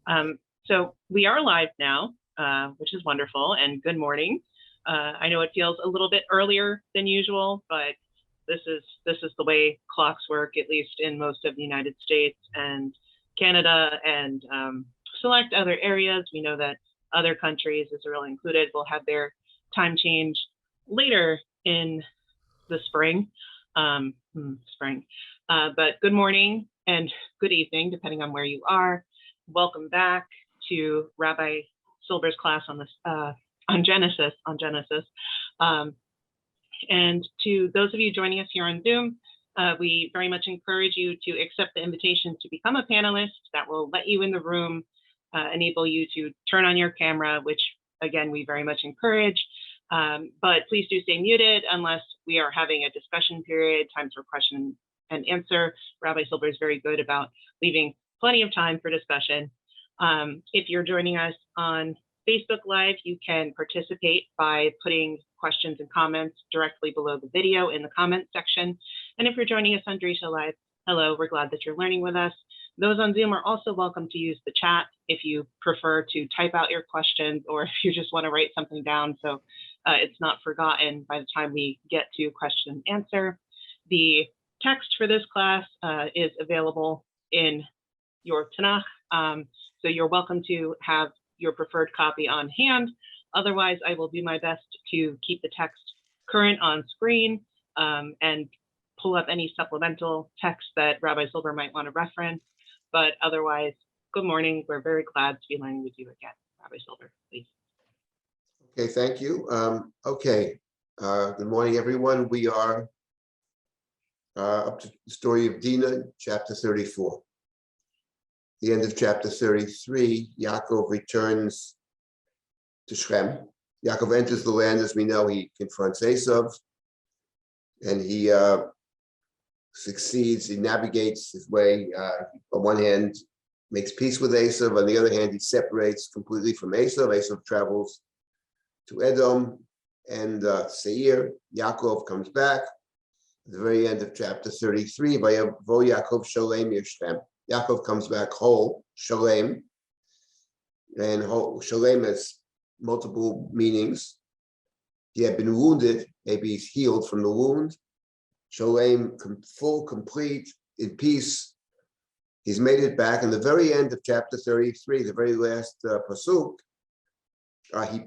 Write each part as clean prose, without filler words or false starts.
So we are live now, which is wonderful, and good morning. I know it feels a little bit earlier than usual, but this is the way clocks work, at least in most of the United States and Canada and select other areas. We know that other countries, Israel included, will have their time change later in the spring. But good morning and good evening, depending on where you are. Welcome back to Rabbi Silber's class on this on Genesis. And to those of you joining us here on Zoom, we very much encourage you to accept the invitation to become a panelist. That will let you in the room, enable you to turn on your camera, which again, we very much encourage. But please do stay muted unless we are having a discussion period, times for question and answer. Rabbi Silber is very good about leaving plenty of time for discussion. If you're joining us on Facebook Live, you can participate by putting questions and comments directly below the video in the comment section. And if you're joining us on Drisha Live, hello, we're glad that you're learning with us. Those on Zoom are also welcome to use the chat if you prefer to type out your questions or if you just want to write something down so it's not forgotten by the time we get to question and answer. The text for this class is available in your Tanakh, so you're welcome to have your preferred copy on hand. Otherwise, I will do my best to keep the text current on screen and pull up any supplemental text that Rabbi Silber might want to reference. But otherwise, good morning. We're very glad to be learning with you again. Rabbi Silber, please. Okay, thank you. Good morning, everyone. We are up to the story of Dinah, chapter 34. The end of chapter 33, Yaakov returns to Shechem. Yaakov enters the land, as we know. He confronts Esav, and he succeeds. He navigates his way. On one hand, makes peace with Esav. On the other hand, he separates completely from Esav. Esav travels to Edom and Seir. Yaakov comes back. At the very end of chapter 33, Vayavo Yaakov Shalem Yishtem. Yaakov comes back whole, Shalem, and Shalem has multiple meanings. He had been wounded, maybe he's healed from the wound. Shalem, full, complete, in peace. He's made it back. In the very end of chapter 33, the very last pasuk, he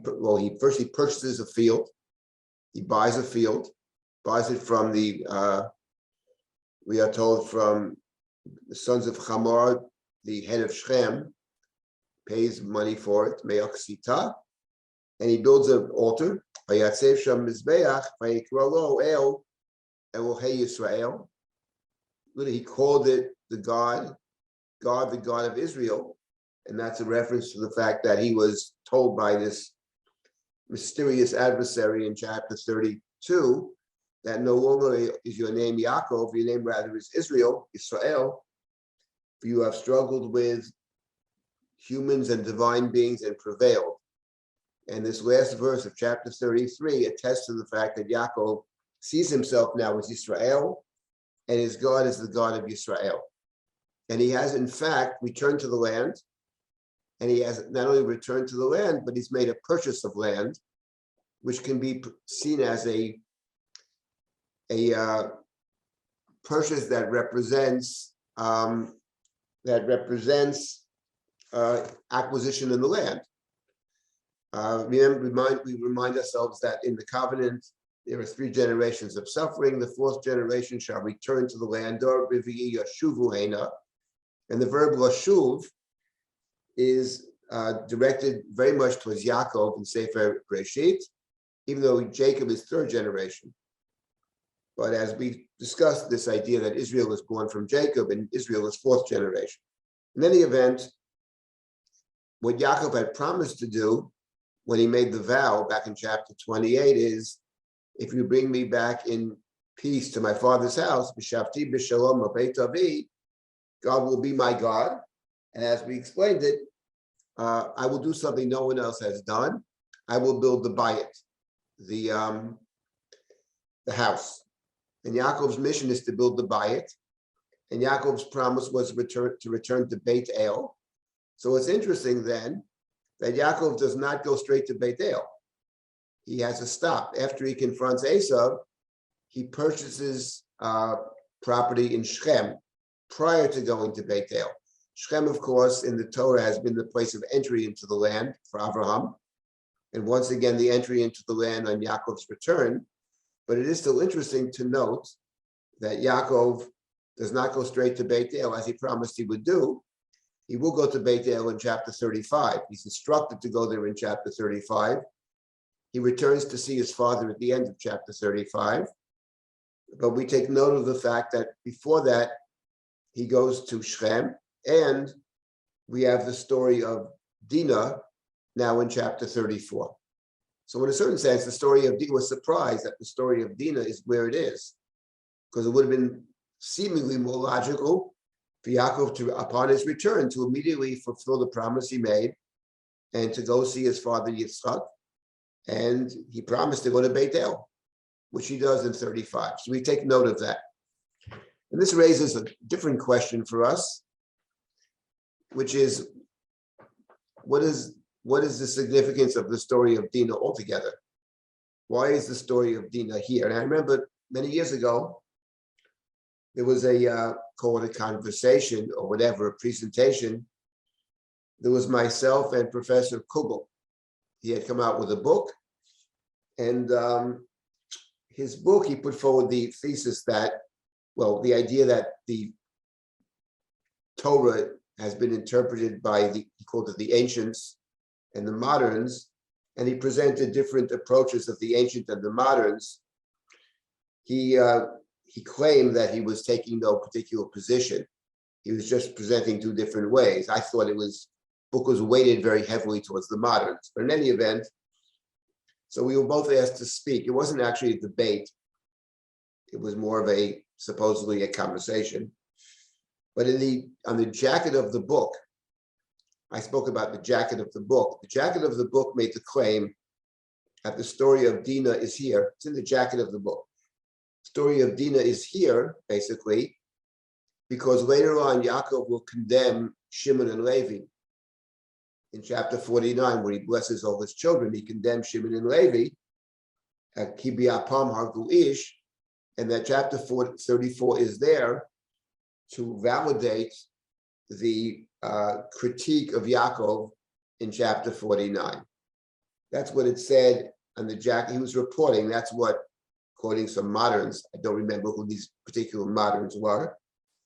purchases a field. He buys a field, buys it from we are told from the sons of Hamor, the head of Shechem, pays money for it, Me'ach Sita, and he builds an altar. He called it the God of Israel, and that's a reference to the fact that he was told by this mysterious adversary in chapter 32 that no longer is your name Yaakov, your name rather is Israel, Israel, for you have struggled with humans and divine beings and prevailed. And this last verse of chapter 33 attests to the fact that Yaakov sees himself now as Israel, and his God is the God of Israel. And he has, in fact, returned to the land, and he has not only returned to the land, but he's made a purchase of land, which can be seen as a purchase that represents acquisition in the land. We remind ourselves that in the covenant there are 3 generations of suffering. The 4th generation shall return to the land. And the verb lashuv is directed very much towards Yaakov in Sefer Bereshit, even though Jacob is 3rd generation. But as we discussed, this idea that Israel is born from Jacob and Israel is 4th generation. In any event, what Yaakov had promised to do when he made the vow back in chapter 28 is, if you bring me back in peace to my father's house, b'shavti b'shalom b'beit avi, God will be my God. And as we explained it, I will do something no one else has done. I will build the bayit, the house. And Yaakov's mission is to build the bayit. And Yaakov's promise was to return to Beit El. So it's interesting then that Yaakov does not go straight to Beit El. He has to stop. After he confronts Esav, he purchases property in Shechem prior to going to Beit El. Shechem, of course, in the Torah has been the place of entry into the land for Abraham. And once again, the entry into the land on Yaakov's return. But it is still interesting to note that Yaakov does not go straight to Beit El as he promised he would do. He will go to Beit El in chapter 35. He's instructed to go there in chapter 35. He returns to see his father at the end of chapter 35. But we take note of the fact that before that, he goes to Shechem, and we have the story of Dinah now in chapter 34. So in a certain sense, the story of Dinah was surprised that the story of Dinah is where it is, because it would have been seemingly more logical for Yaakov to, upon his return, to immediately fulfill the promise he made and to go see his father Yitzchak. And he promised to go to Beit El, which he does in 35. So we take note of that. And this raises a different question for us, which is, what is the significance of the story of Dinah altogether? Why is the story of Dinah here? And I remember many years ago, there was call it a conversation or whatever, a presentation. There was myself and Professor Kugel. He had come out with a book, and his book, he put forward the thesis that, well, the idea that the Torah has been interpreted by he called it the ancients and the moderns, and he presented different approaches of the ancient and the moderns. He claimed that he was taking no particular position. He was just presenting two different ways. I thought book was weighted very heavily towards the moderns. But in any event, so we were both asked to speak. It wasn't actually a debate. It was more of supposedly a conversation. But on the jacket of the book, I spoke about the jacket of the book. The jacket of the book made the claim that the story of Dinah is here. It's in the jacket of the book. The story of Dinah is here, basically, because later on, Yaakov will condemn Shimon and Levi. In chapter 49, where he blesses all his children, he condemns Shimon and Levi, Kibiapam Hargu Ish, and that chapter 34 is there to validate the critique of Yaakov in chapter 49. That's what it said on the jacket. He was reporting, that's what, quoting some moderns, I don't remember who these particular moderns were,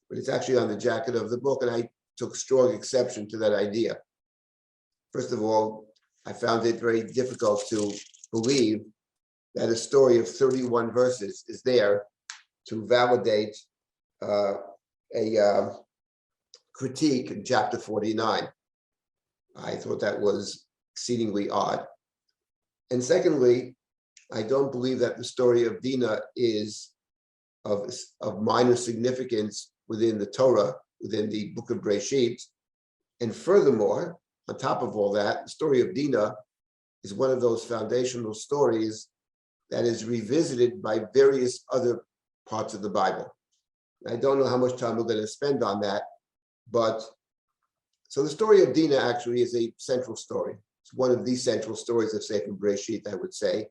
but it's actually on the jacket of the book, and I took strong exception to that idea. First of all, I found it very difficult to believe that a story of 31 verses is there to validate a critique in chapter 49. I thought that was exceedingly odd. And secondly, I don't believe that the story of Dinah is of minor significance within the Torah, within the book of Breshit. And furthermore, on top of all that, the story of Dinah is one of those foundational stories that is revisited by various other parts of the Bible. I don't know how much time we're going to spend on that, but so the story of Dinah actually is a central story. It's one of the central stories of Sefer Breshit, I would say.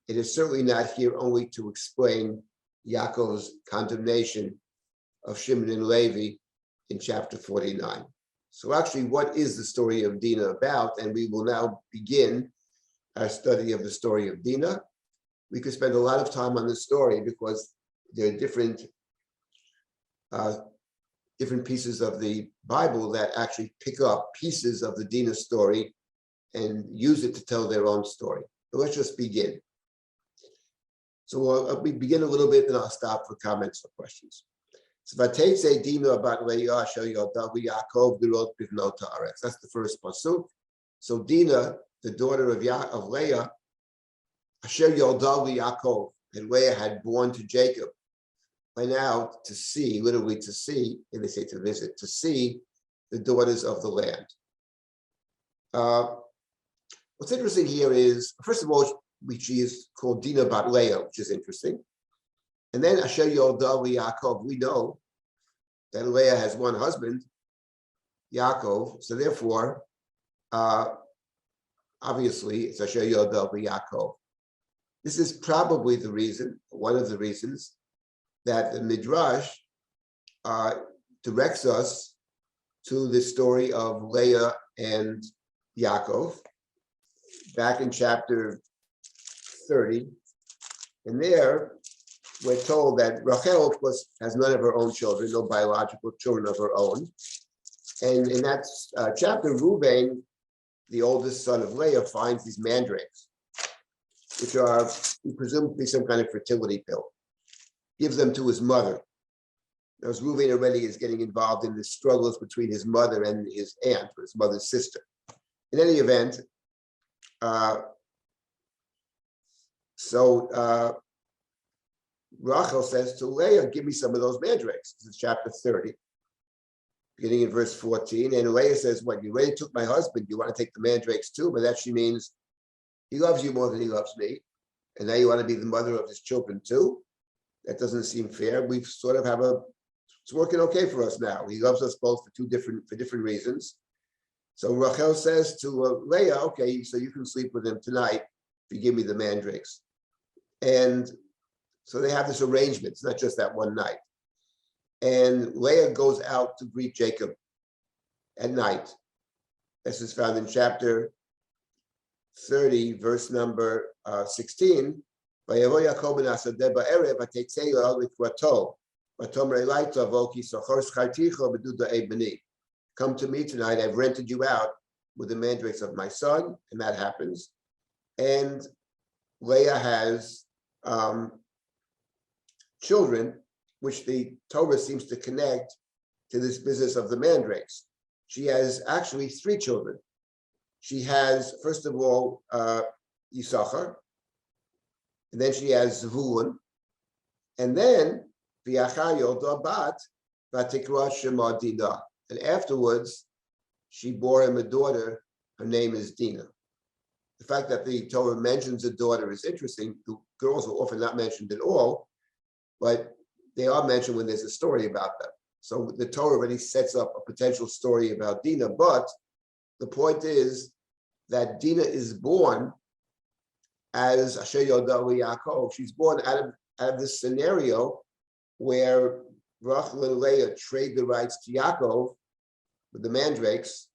It is certainly not here only to explain Yaakov's condemnation of Shimon and Levi in chapter 49. So actually, what is the story of Dinah about? And we will now begin our study of the story of Dinah. We could spend a lot of time on this story because there are different pieces of the Bible that actually pick up pieces of the Dinah story and use it to tell their own story. But let's just begin. So we begin a little bit, then I'll stop for comments or questions. So Vateitzei Dinah about Leah Asher Yodav Yaakov Dirot Bivnot Haaretz. That's the first pasuk. So Dinah, the daughter of Leah, Asher Yodav Yaakov, and Leah had born to Jacob, went out to see, literally to see, and they say to visit, to see the daughters of the land. What's interesting here is, first of all, she is called Dinah Bat Leah, which is interesting. And then Asher Yodav Yaakov, we know that Leah has one husband, Yaakov. So therefore, obviously, it's Asher Yodel Yaakov. This is probably the reason, one of the reasons, that the Midrash directs us to the story of Leah and Yaakov, back in chapter 30. And there, we're told that Rachel, of course, has none of her own children, no biological children of her own. And in that chapter, Reuben, the oldest son of Leah, finds these mandrakes, which are presumed to be some kind of fertility pill. Gives them to his mother. As Reuben already is getting involved in the struggles between his mother and his aunt, or his mother's sister. In any event, Rachel says to Leah, give me some of those mandrakes. This is chapter 30, beginning in verse 14. And Leah says, what, you already took my husband, you want to take the mandrakes too? But that she means, he loves you more than he loves me. And now you want to be the mother of his children too? That doesn't seem fair. We sort of have it's working okay for us now. He loves us both for different reasons. So Rachel says to Leah, okay, so you can sleep with him tonight if you give me the mandrakes. And so they have this arrangement. It's not just that one night. And Leah goes out to greet Jacob at night. This is found in chapter 30, verse number 16. Come to me tonight, I've rented you out with the mandrakes of my son, and that happens. And Leah has children, which the Torah seems to connect to this business of the mandrakes. She has actually 3 children. She has, first of all, Yisachar, and then she has Zvulun, and then V'yachar yolda bat v'tikra shema Dinah. And afterwards, she bore him a daughter. Her name is Dinah. The fact that the Torah mentions a daughter is interesting. The girls are often not mentioned at all, but they are mentioned when there's a story about them. So the Torah already sets up a potential story about Dinah, but the point is that Dinah is born as Asher Yodel Yaakov. She's born out of this scenario where Rachel and Leah trade the rights to Yaakov with the mandrakes,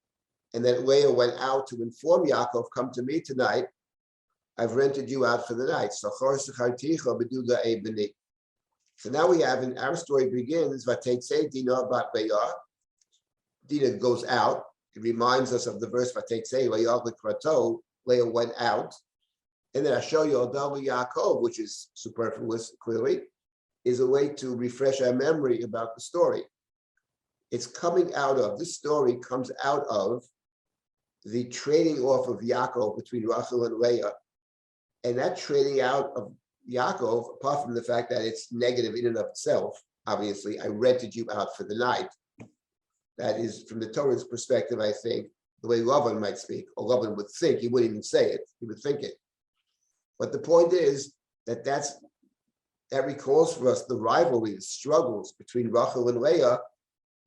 and then Leah went out to inform Yaakov, come to me tonight, I've rented you out for the night. So now we have, and our story begins, Dinah bat Leah. Dinah goes out. It reminds us of the verse, Leah went out. And then Asher Yodel Yaakov, which is superfluous, clearly, is a way to refresh our memory about the story. It's coming out of, this story comes out of the trading off of Yaakov between Rachel and Leah. And that trading out of Yaakov, apart from the fact that it's negative in and of itself, obviously, I rented you out for the night. That is, from the Torah's perspective, I think, the way Lavan might speak, or Lavan would think, he wouldn't even say it, he would think it. But the point is that that recalls for us the rivalry, the struggles between Rachel and Leah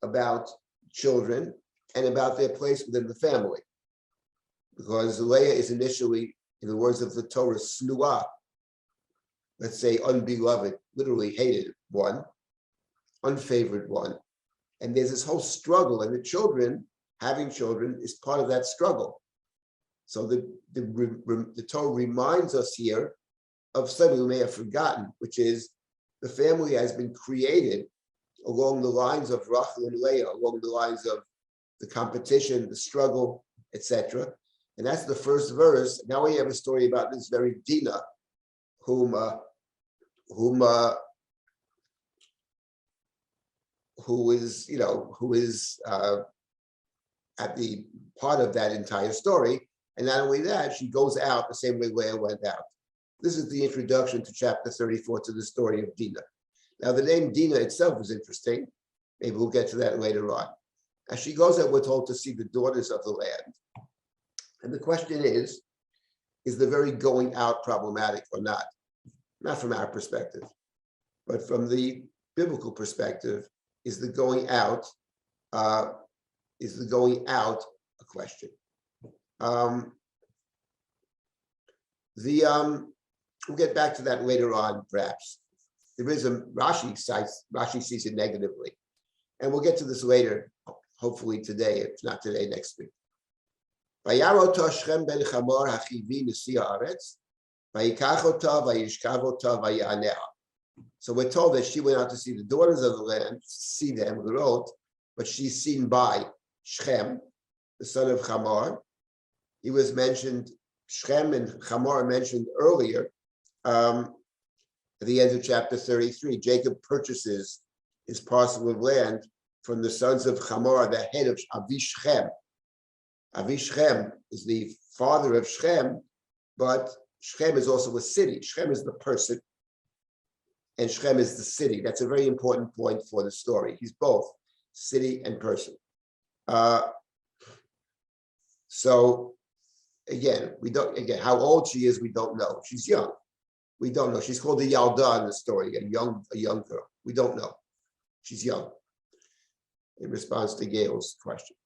about children and about their place within the family. Because Leah is initially, in the words of the Torah, snuah, let's say unbeloved, literally hated one, unfavored one. And there's this whole struggle, and the children, having children, is part of that struggle. So the Torah reminds us here of something we may have forgotten, which is the family has been created along the lines of Rachel and Leah, along the lines of the competition, the struggle, etc. And that's the first verse. Now we have a story about this very Dinah, who is at the part of that entire story. And not only that, she goes out the same way Leah went out. This is the introduction to chapter 34, to the story of Dinah. Now, the name Dinah itself is interesting. Maybe we'll get to that later on. As she goes out, we're told to see the daughters of the land. And the question is the very going out problematic or not? Not from our perspective, but from the biblical perspective, is the going out Is the going out a question? We'll get back to that later on, perhaps. There is Rashi sees it negatively. And we'll get to this later, hopefully today, if not today, next week. So we're told that she went out to see the daughters of the land, see them, but she's seen by Shechem, the son of Hamor. He was mentioned, Shechem and Hamor mentioned earlier at the end of chapter 33. Jacob purchases his parcel of land from the sons of Hamor, the head of Avishchem. Avishchem is the father of Shechem, but Shechem is also a city. Shechem is the person, and Shechem is the city. That's a very important point for the story. He's both city and person. So again, how old she is, we don't know. She's young. We don't know. She's called the Yalda in the story, a young girl. We don't know. She's young. In response to Gail's question.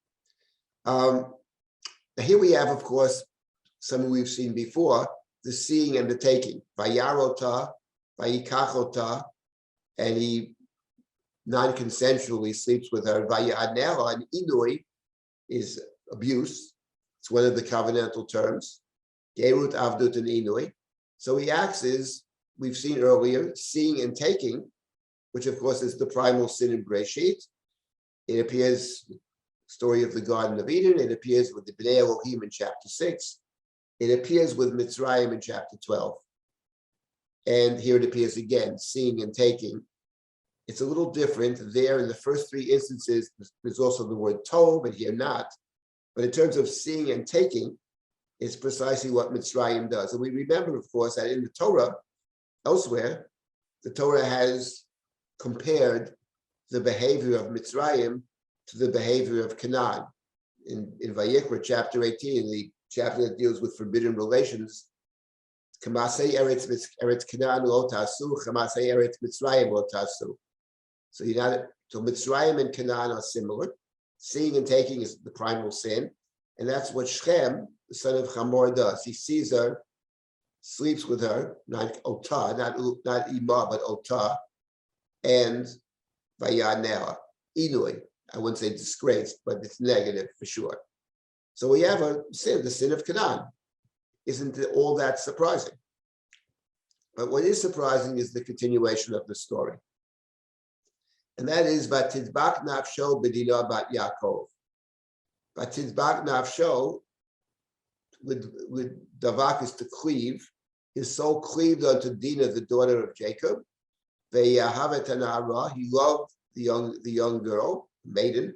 Here we have, of course, something we've seen before, the seeing and the taking. Vayarota, vayikachota, and he non-consensually sleeps with her. Vayanela, and inui is abuse. It's one of the covenantal terms. Gerut, avdut, and inui. So he acts as we've seen earlier, seeing and taking, which of course is the primal sin in Breshit. It appears, story of the Garden of Eden. It appears with the Bnei Elohim in chapter 6. It appears with Mitzrayim in chapter 12. And here it appears again, seeing and taking. It's a little different. There in the first three instances, there's also the word tov, but here not. But in terms of seeing and taking, it's precisely what Mitzrayim does. And we remember, of course, that in the Torah, elsewhere, the Torah has compared the behavior of Mitzrayim to the behavior of Canaan. In Vayikra, chapter 18, the chapter that deals with forbidden relations, Kamasei Eretz Canaan lo tasu, Kamasei Eretz Mitzrayim lo tasu. So Mitzrayim and Canaan are similar. Seeing and taking is the primal sin, and that's what Shechem, the son of Hamor, does. He sees her, sleeps with her, not Otah, not Ima, but Otah, and Vayanela, Inui. I wouldn't say disgraced, but it's negative for sure. So we have a sin, the sin of Canaan. Isn't it all that surprising? But what is surprising is the continuation of the story. And that is, Vatidbak nafsho b'Dinah bat Yaakov. Vatidbak nafsho, with davak is to cleave. His soul cleaved unto Dinah, the daughter of Jacob. Ve'yahavet hanara, he loved the young girl, maiden.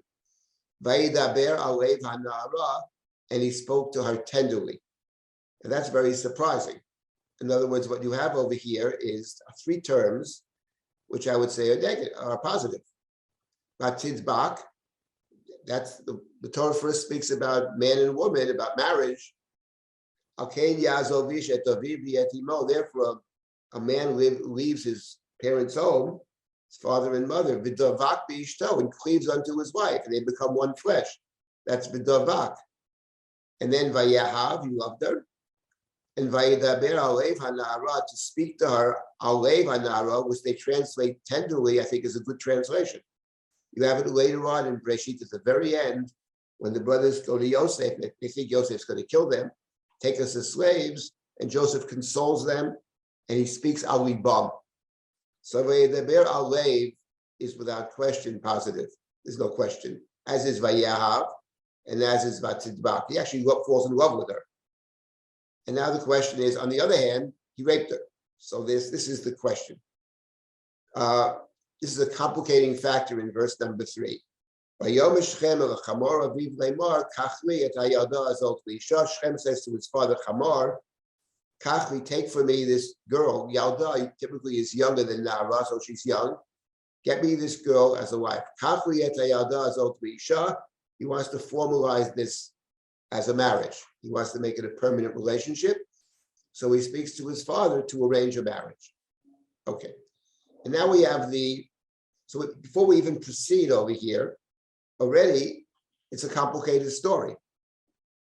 Vayidaber alev hanara, and he spoke to her tenderly. And that's very surprising. In other words, what you have over here is three terms, which I would say are negative, are positive. Vatidbak, that's the Torah first speaks about man and woman, about marriage. Therefore, a man leaves his parents' home, his father and mother, v'davak b'ishto, and cleaves unto his wife, and they become one flesh. That's v'davak. And then vayahav, he loved her. And vayidaber alev hanara, to speak to her, alev hanara, which they translate tenderly, I think is a good translation. You have it later on in Breshit at the very end, when the brothers go to Yosef, they think Yosef's going to kill them, take us as slaves, and Joseph consoles them, and he speaks alibam. So vayidaber alev is without question positive. There's no question. As is vayahav, and as is vatidbak. He actually falls in love with her. And now the question is, on the other hand, he raped her. So this is the question. This is a complicating factor in verse number 3. Shechem says to his father Hamor, Kachli, take for me this girl. Yalda typically is younger than Nara, so she's young. Get me this girl as a wife. Kachli et hayalda azot v'isha. He wants to formalize this as a marriage. He wants to make it a permanent relationship. So he speaks to his father to arrange a marriage. Okay. And now we have so before we even proceed over here, already it's a complicated story.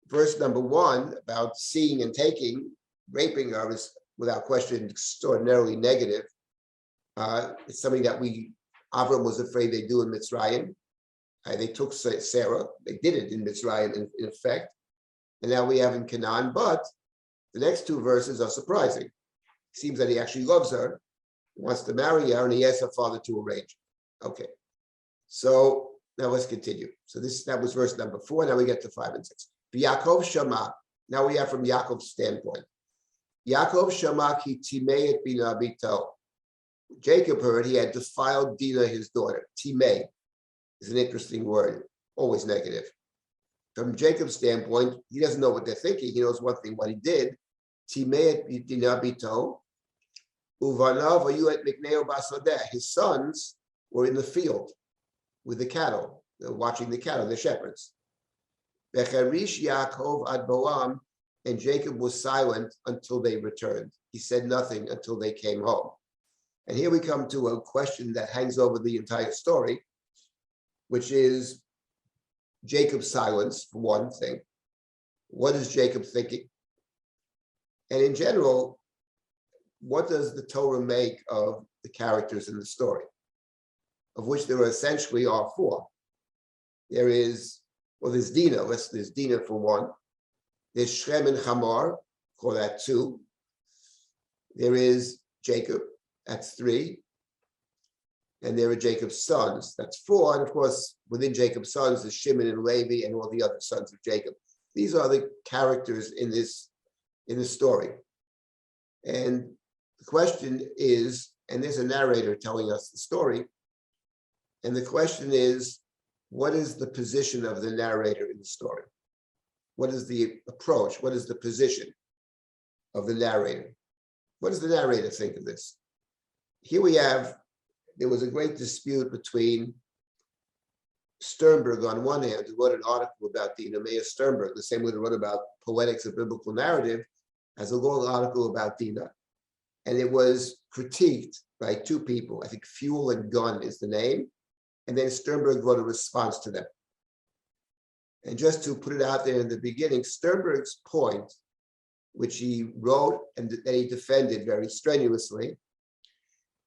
Verse number 1 about seeing and taking, raping her is without question extraordinarily negative. It's something that Avram was afraid they'd do in Mitzrayim. They took Sarah, they did it in Mitzrayim in effect, and now we have in Canaan, but the next 2 verses are surprising. It seems that he actually loves her, he wants to marry her, and he asks her father to arrange it. Okay, so now let's continue. So that was verse number 4, now we get to 5 and 6. Yaakov Shama, now we have from Yaakov's standpoint. Yaakov Shama ki timei et bina bito. Jacob heard he had defiled Dinah, his daughter. Timei is an interesting word, always negative. From Jacob's standpoint, he doesn't know what they're thinking. He knows one thing, what he did. Timei et bina bito. Uvanav ayu et mikneo basodeh. His sons were in the field with the cattle. They're watching the cattle, the shepherds. Becharish Yaakov ad Boam, and Jacob was silent until they returned. He said nothing until they came home. And here we come to a question that hangs over the entire story, which is Jacob's silence, for one thing. What is Jacob thinking? And in general, what does the Torah make of the characters in the story, of which there essentially are 4? There's Dinah, there's Dinah for 1. There's Shem and Hamor, call that 2. There is Jacob, that's 3. And there are Jacob's sons, that's 4. And of course, within Jacob's sons, there's Shimon and Levi and all the other sons of Jacob. These are the characters in this story. And the question is, and there's a narrator telling us the story, and the question is, what is the position of the narrator in the story? What is the approach? What is the position of the narrator? What does the narrator think of this? Here there was a great dispute between Sternberg on one hand, who wrote an article about Dinah, Meir Sternberg, the same way who wrote about poetics of biblical narrative, has a long article about Dinah. And it was critiqued by 2 people. I think Fuel and Gunn is the name. And then Sternberg wrote a response to them. And just to put it out there in the beginning, Sternberg's point, which he wrote and that he defended very strenuously,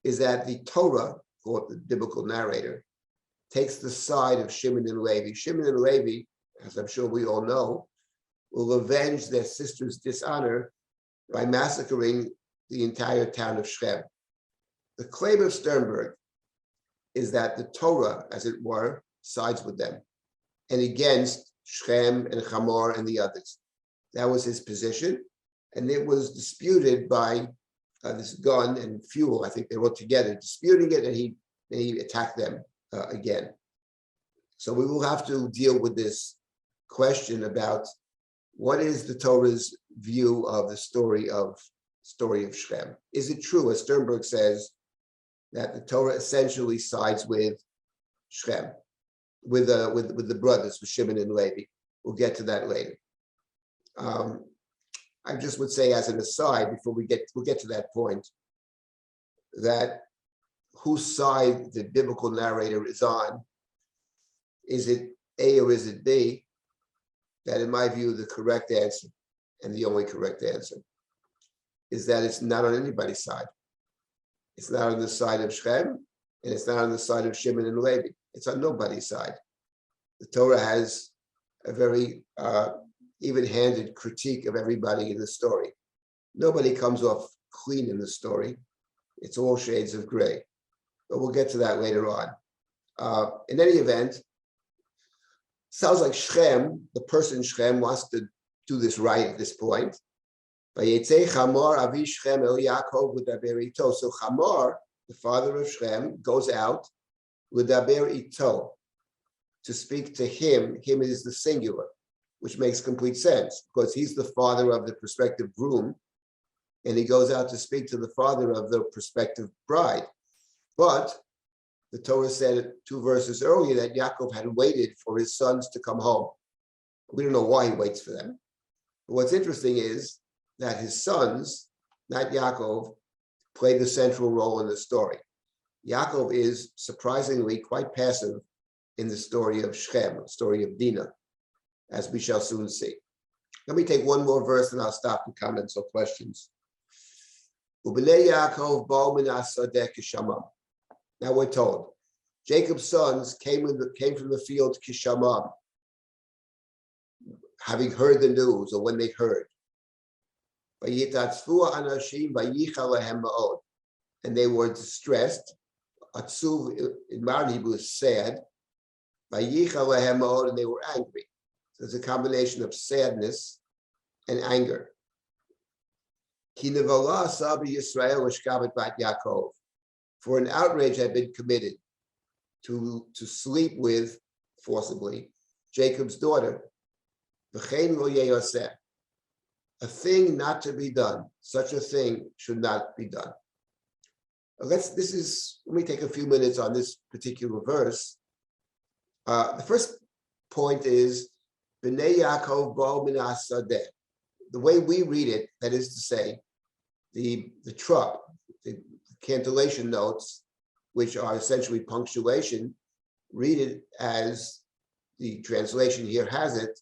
is that the Torah, or the biblical narrator, takes the side of Shimon and Levi. Shimon and Levi, as I'm sure we all know, will avenge their sister's dishonor by massacring the entire town of Shechem. The claim of Sternberg is that the Torah, as it were, sides with them and against Shechem and Hamor and the others. That was his position, and it was disputed by this Gun and Fuel. I think they wrote together disputing it, and he attacked them again. So we will have to deal with this question about what is the Torah's view of the story of Shechem. Is it true, as Sternberg says, that the Torah essentially sides with Shechem, with the brothers, with Shimon and Levi? We'll get to that later. I just would say, as an aside, before we'll get to that point, that whose side the biblical narrator is on, is it A or is it B? That, in my view, the correct answer, and the only correct answer, is that it's not on anybody's side. It's not on the side of Shechem, and it's not on the side of Shimon and Levi. It's on nobody's side. The Torah has a very even-handed critique of everybody in the story. Nobody comes off clean in the story. It's all shades of gray. But we'll get to that later on. In any event, sounds like Shechem, the person Shechem, wants to do this right at this point. So Hamor, the father of Shechem, goes out l'daber ito, to speak to him. Him is the singular, which makes complete sense because he's the father of the prospective groom, and he goes out to speak to the father of the prospective bride. But the Torah said 2 verses earlier that Yaakov had waited for his sons to come home. We don't know why he waits for them. But what's interesting is that his sons, not Yaakov, play the central role in the story. Yaakov is surprisingly quite passive in the story of Shechem, the story of Dinah, as we shall soon see. Let me take one more verse and I'll stop for comments or questions. Ubnei Yaakov ba'u min hasadeh kishamam. Now we're told, Jacob's sons came from the field kishamam, having heard the news or when they heard. And they were distressed. Atzuv in modern Hebrew is sad. And they were angry. So it's a combination of sadness and anger. For an outrage had been committed to sleep with, forcibly, Jacob's daughter. A thing not to be done. Such a thing should not be done. Let me take a few minutes on this particular verse. The first point is, B'nei Yaakov ba'u min hasadeh. The way we read it, that is to say, the trup, the cantillation notes, which are essentially punctuation, read it as the translation here has it,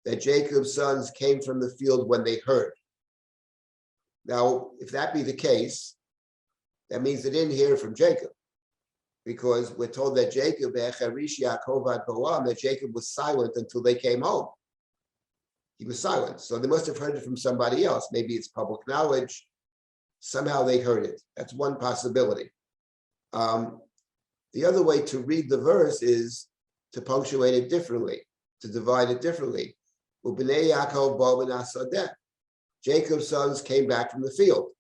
that Jacob's sons came from the field when they heard. Now, if that be the case, that means they didn't hear from Jacob, because we're told that that Jacob was silent until they came home. He was silent. So they must have heard it from somebody else. Maybe it's public knowledge. Somehow they heard it. That's one possibility. The other way to read the verse is to punctuate it differently, to divide it differently. Ubnei Yaakov ba'u min hasadeh. Jacob's sons came back from the field.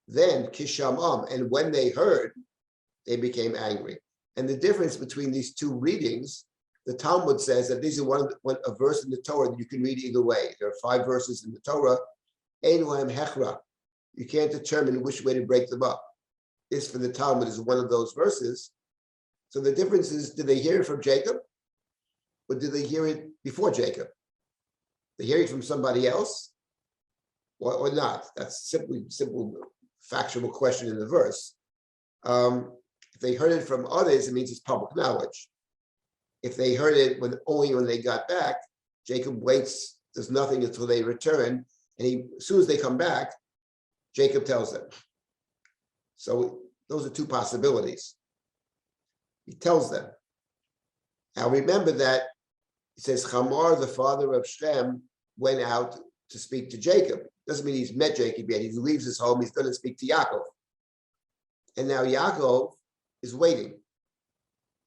Then kishamam, and when they heard, they became angry. And the difference between these two readings, the Talmud says that these are a verse in the Torah that you can read either way. There are 5 verses in the Torah. Ein lahem hechra. You can't determine which way to break them up. This, for the Talmud, is one of those verses. So the difference is, did they hear it from Jacob, or did they hear it before Jacob? They hear it from somebody else, or not? That's simple factual question in the verse. If they heard it from others, it means it's public knowledge. If they heard it only when they got back, Jacob waits, does nothing until they return, and as soon as they come back, Jacob tells them. So those are 2 possibilities. He tells them. Now remember that it says Hamor, the father of Shem, went out to speak to Jacob. Doesn't mean he's met Jacob yet. He leaves his home, he's going to speak to Yaakov. And now Yaakov is waiting.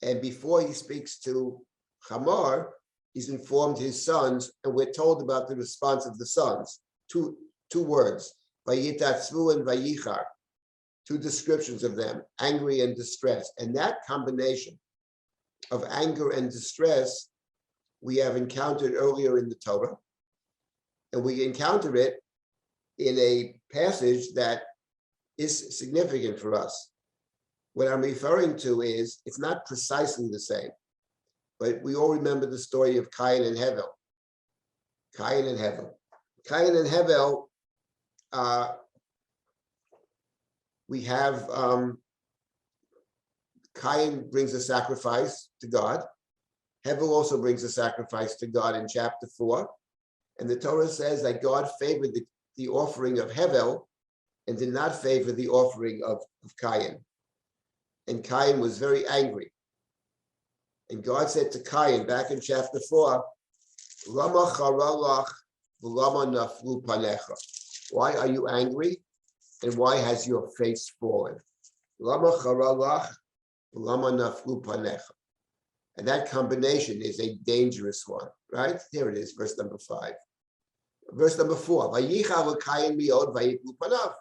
And before he speaks to Hamor, he's informed his sons, and we're told about the response of the sons. Two words, Vayitatzvu and Vayichar. 2 descriptions of them, angry and distressed. And that combination of anger and distress we have encountered earlier in the Torah. And we encounter it in a passage that is significant for us. What I'm referring to is, it's not precisely the same, but we all remember the story of Cain and Hevel. Cain and Hevel, we have Cain brings a sacrifice to God. Hevel also brings a sacrifice to God in chapter 4. And the Torah says that God favored the offering of Hevel and did not favor the offering of Cain. And Cain was very angry. And God said to Cain back in chapter 4, Lama charalach v'lama naflu panecha. Why are you angry? And why has your face fallen? Lama charalach v'lama naflu panecha. And that combination is a dangerous one, right? Here it is, verse number 5. Verse number 4, Vayichal Cain miod vayiklu panav.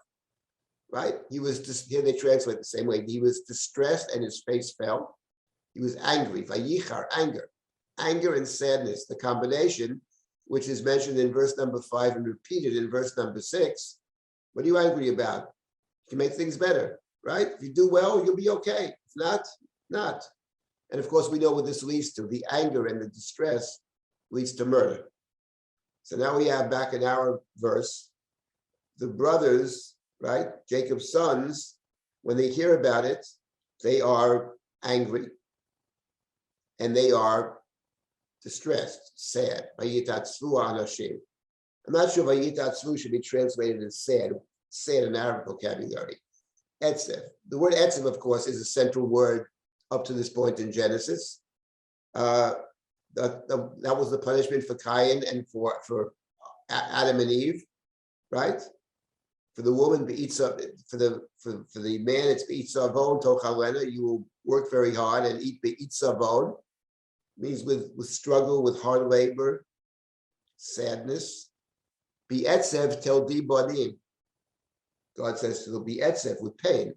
Right? He was here they translate the same way. He was distressed and his face fell. He was angry. Vayichar, anger. Anger and sadness, the combination, which is mentioned in verse number 5 and repeated in verse number 6. What are you angry about? You can make things better, right? If you do well, you'll be okay. If not, not. And of course, we know what this leads to. The anger and the distress leads to murder. So now we have back in our verse, the brothers, right, Jacob's sons, when they hear about it, they are angry. and they are distressed, sad. Vayitatzvu anashim. I'm not sure Vayitatzvu should be translated as sad in Arab vocabulary. Etzev. The word etzev, of course, is a central word up to this point in Genesis. That was the punishment for Cain and for Adam and Eve, right? For the woman, for the man, it's be'itzavon tochalena. You will work very hard and eat be'itzavon. Means with struggle, with hard labor, sadness. Be'etzev tel di banim. God says it'll be etzev, with pain.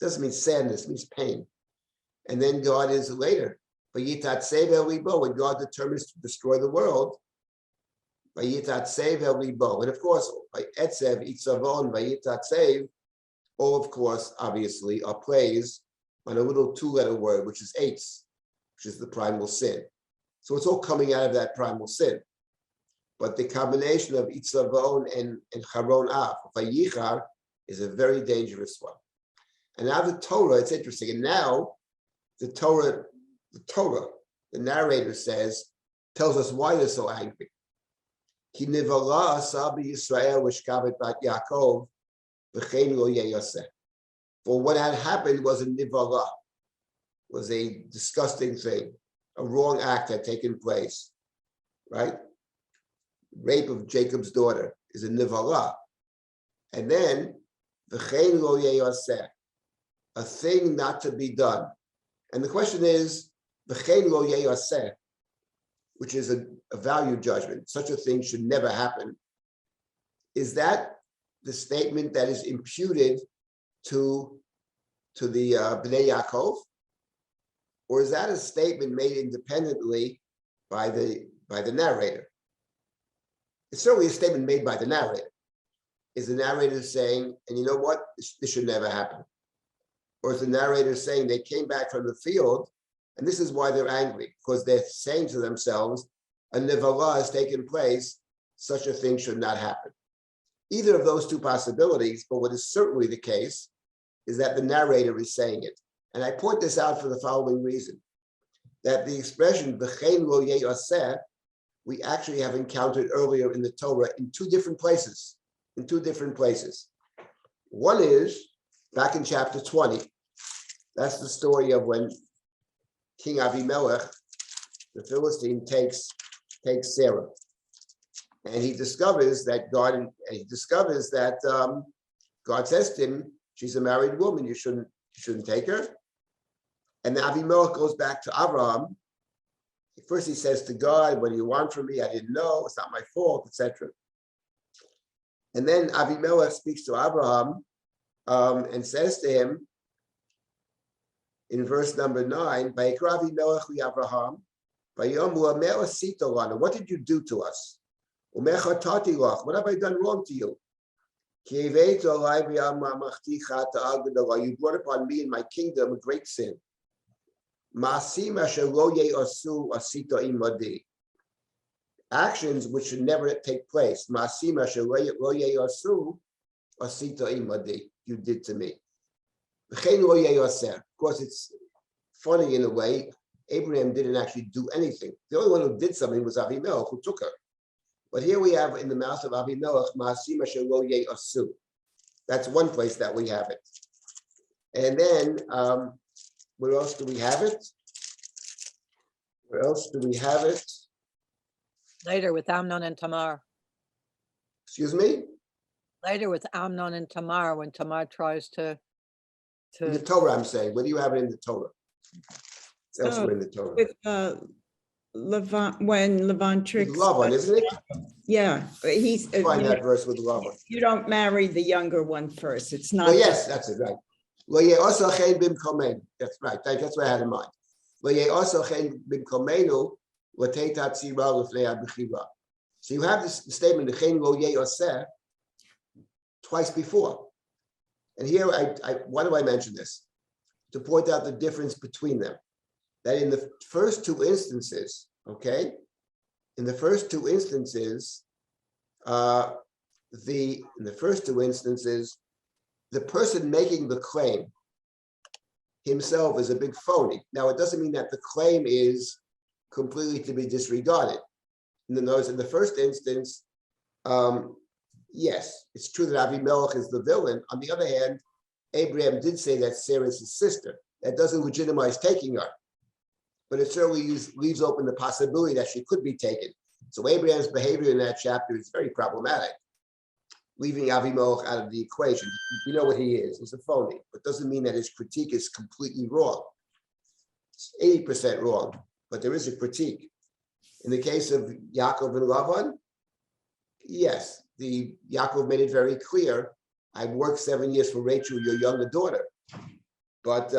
Doesn't mean sadness, it means pain. And then God is later. Vayitatsev el libo, when God determines to destroy the world. Vayitatsev el libo. And of course, by etzev, itzavon, vayitatsev, all of course, obviously, are plays on a little two-letter word, which is eitz, which is the primal sin. So it's all coming out of that primal sin. But the combination of itzavon and charon af, vayichar, is a very dangerous one. And now the Torah, it's interesting. And now the Torah, the narrator tells us why they're so angry. Ki nivala asa b'Yisrael v'shkavet bat Yaakov v'chein lo yeyaseh. For what had happened was a nivala, was a disgusting thing. A wrong act had taken place, right? Rape of Jacob's daughter is a nivala. And then, v'chein lo yeyaseh, a thing not to be done. And the question is, v'chein lo yeyaseh, which is a value judgment. Such a thing should never happen. Is that the statement that is imputed to the Bnei Yaakov? Or is that a statement made independently by the narrator? It's certainly a statement made by the narrator. Is the narrator saying, and you know what, this should never happen? Or is the narrator saying they came back from the field, and this is why they're angry, because they're saying to themselves, a nivala has taken place, such a thing should not happen. Either of those two possibilities, but what is certainly the case is that the narrator is saying it. And I point this out for the following reason, that the expression, v'chein lo yeyaseh, we actually have encountered earlier in the Torah in two different places. One is back in chapter 20. That's the story of when King Avimelech, the Philistine, takes Sarah, and he discovers that God says to him, "She's a married woman. You shouldn't take her." And then Avimelech goes back to Abraham. First, he says to God, "What do you want from me? I didn't know. It's not my fault," etc. And then Avimelech speaks to Abraham and says to him, in verse number 9, "Vayikra Avimelech li Abraham, vayomer lo asita lanu." What did you do to us? Umer chatati lach. What have I done wrong to you? Ki aveitu alai v'al mamachti chata agdala. You brought upon me in my kingdom a great sin. Ma'asim asher lo ye'asu asita imadi. Actions which should never take place. Ma'asim asher lo ye'asu asita imadi. You did to me. Of course, it's funny in a way. Abraham didn't actually do anything. The only one who did something was Avimelech, who took her. But here we have in the mouth of Avimelech, Ma'asim asher lo ye'asu. That's one place that we have it. And then, where else do we have it? Later with Amnon and Tamar. Excuse me? Later with Amnon and Tamar, when Tamar tries to In the Torah, I'm saying. Where do you have it in the Torah? It's elsewhere in the Torah. With when Lavan tricks. Lavan, isn't it? Yeah, he's. Find that verse with Lavan. You don't marry the younger one first. It's not. Oh, yes, that's it, right. Lo ye'asa chen bimkomenu. That's right. That's what I had in mind. Lo ye'asa chen bimkomenu l'teit hatzira l'fnei habechira. So you have this statement, chen lo ye'aseh, twice before. And here, why do I mention this? To point out the difference between them. That in the first two instances, okay, the person making the claim himself is a big phony. Now, it doesn't mean that the claim is completely to be disregarded. In the first instance, yes, it's true that Avimelech is the villain. On the other hand, Abraham did say that Sarah is his sister. That doesn't legitimize taking her, but it certainly leaves open the possibility that she could be taken. So Abraham's behavior in that chapter is very problematic, leaving Avimelech out of the equation. We know what he is. He's a phony, but doesn't mean that his critique is completely wrong. It's 80% wrong, but there is a critique. In the case of Yaakov and Lavan, yes, Yaakov made it very clear, I worked 7 years for Rachel, your younger daughter. But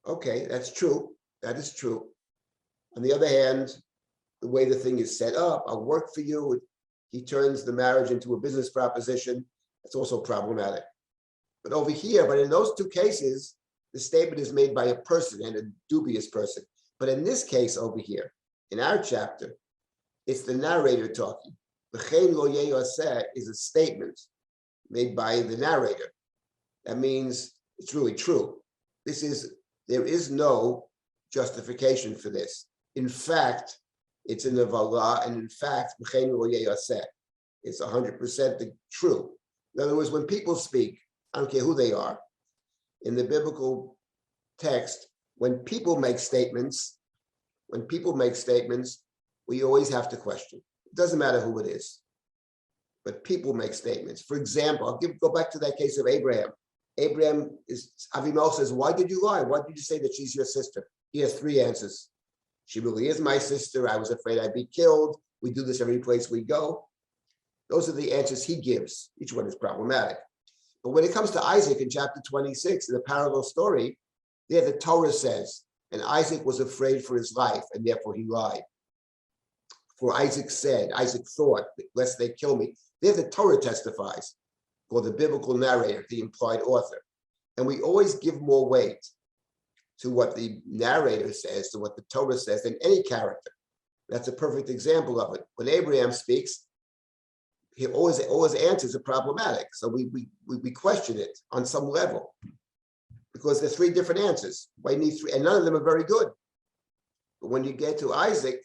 okay, that's true. That is true. On the other hand, the way the thing is set up, I'll work for you. He turns the marriage into a business proposition. That's also problematic. But over here, but in those two cases, the statement is made by a person and a dubious person. But in this case over here, in our chapter, it's the narrator talking. V'chein lo yeyaseh is a statement made by the narrator. That means it's really true. There is no justification for this. In fact, it's in the Vala, and in fact, v'chein lo yeyaseh. It's 100% true. In other words, when people speak, I don't care who they are, in the biblical text, when people make statements, we always have to question. It doesn't matter who it is, but people make statements. For example, go back to that case of Abraham. Avimelech says, why did you lie? Why did you say that she's your sister? He has three answers. She really is my sister. I was afraid I'd be killed. We do this every place we go. Those are the answers he gives. Each one is problematic. But when it comes to Isaac in chapter 26, in the parallel story, there the Torah says, and Isaac was afraid for his life, and therefore he lied. For Isaac thought, lest they kill me. There the Torah testifies, or the biblical narrator, the implied author. And we always give more weight to what the narrator says, to what the Torah says, than any character. That's a perfect example of it. When Abraham speaks, all his answers are problematic. So we question it on some level, because there's three different answers. Why you need three? And none of them are very good. But when you get to Isaac,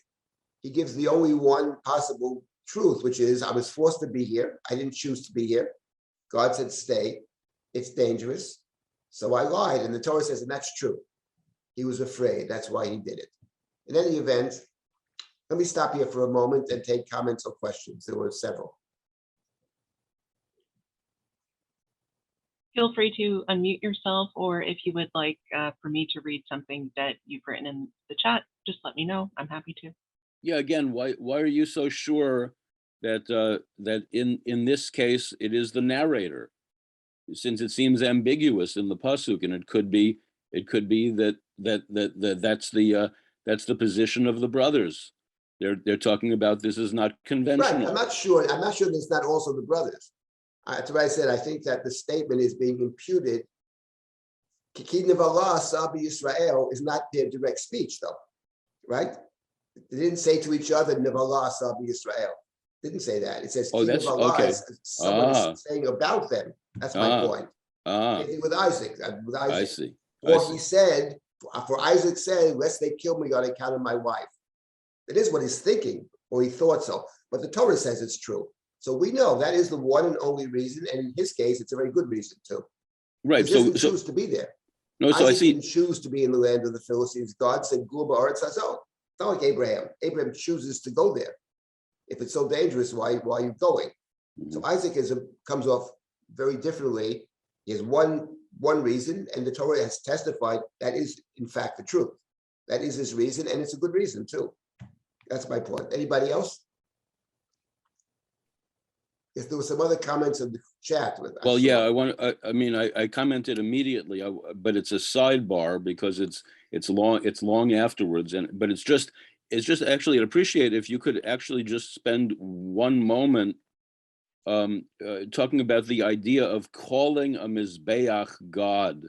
he gives the only one possible truth, which is, I was forced to be here. I didn't choose to be here. God said, stay. It's dangerous. So I lied. And the Torah says, and that's true. He was afraid. That's why he did it. In any event, let me stop here for a moment and take comments or questions. There were several. Feel free to unmute yourself, or if you would like for me to read something that you've written in the chat, just let me know. I'm happy to. Yeah, again, why are you so sure that that in this case it is the narrator, since it seems ambiguous in the pasuk, and it could be that that's the position of the brothers. They're talking about this is not conventional. Right. I'm not sure there's not also the brothers. That's why I said I think that the statement is being imputed. Ki nevala sabi Yisrael is not their direct speech, though, right? They didn't say to each other nevala sabi Yisrael. Didn't say that. It says ki that's nevala okay. is someone is saying about them. That's my point. Same thing with Isaac. I see. He said, for Isaac said, lest they kill me on account of my wife. It is what he's thinking, or he thought so. But the Torah says it's true. So we know that is the one and only reason, and in his case, it's a very good reason too. Right. He doesn't choose to be there. No, so Isaac I see. didn't choose to be in the land of the Philistines. God said, "Gur ba'aretz hazot." It's not like Abraham. Abraham chooses to go there. If it's so dangerous, why are you going? So Isaac comes off very differently. He has one reason, and the Torah has testified that is in fact the truth. That is his reason, and it's a good reason too. That's my point. Anybody else? Yes, there were some other comments in the chat. Well, yeah, I commented immediately, but it's a sidebar because it's long afterwards, but it's just actually, I'd appreciate if you could actually just spend one moment talking about the idea of calling a mizbeach God,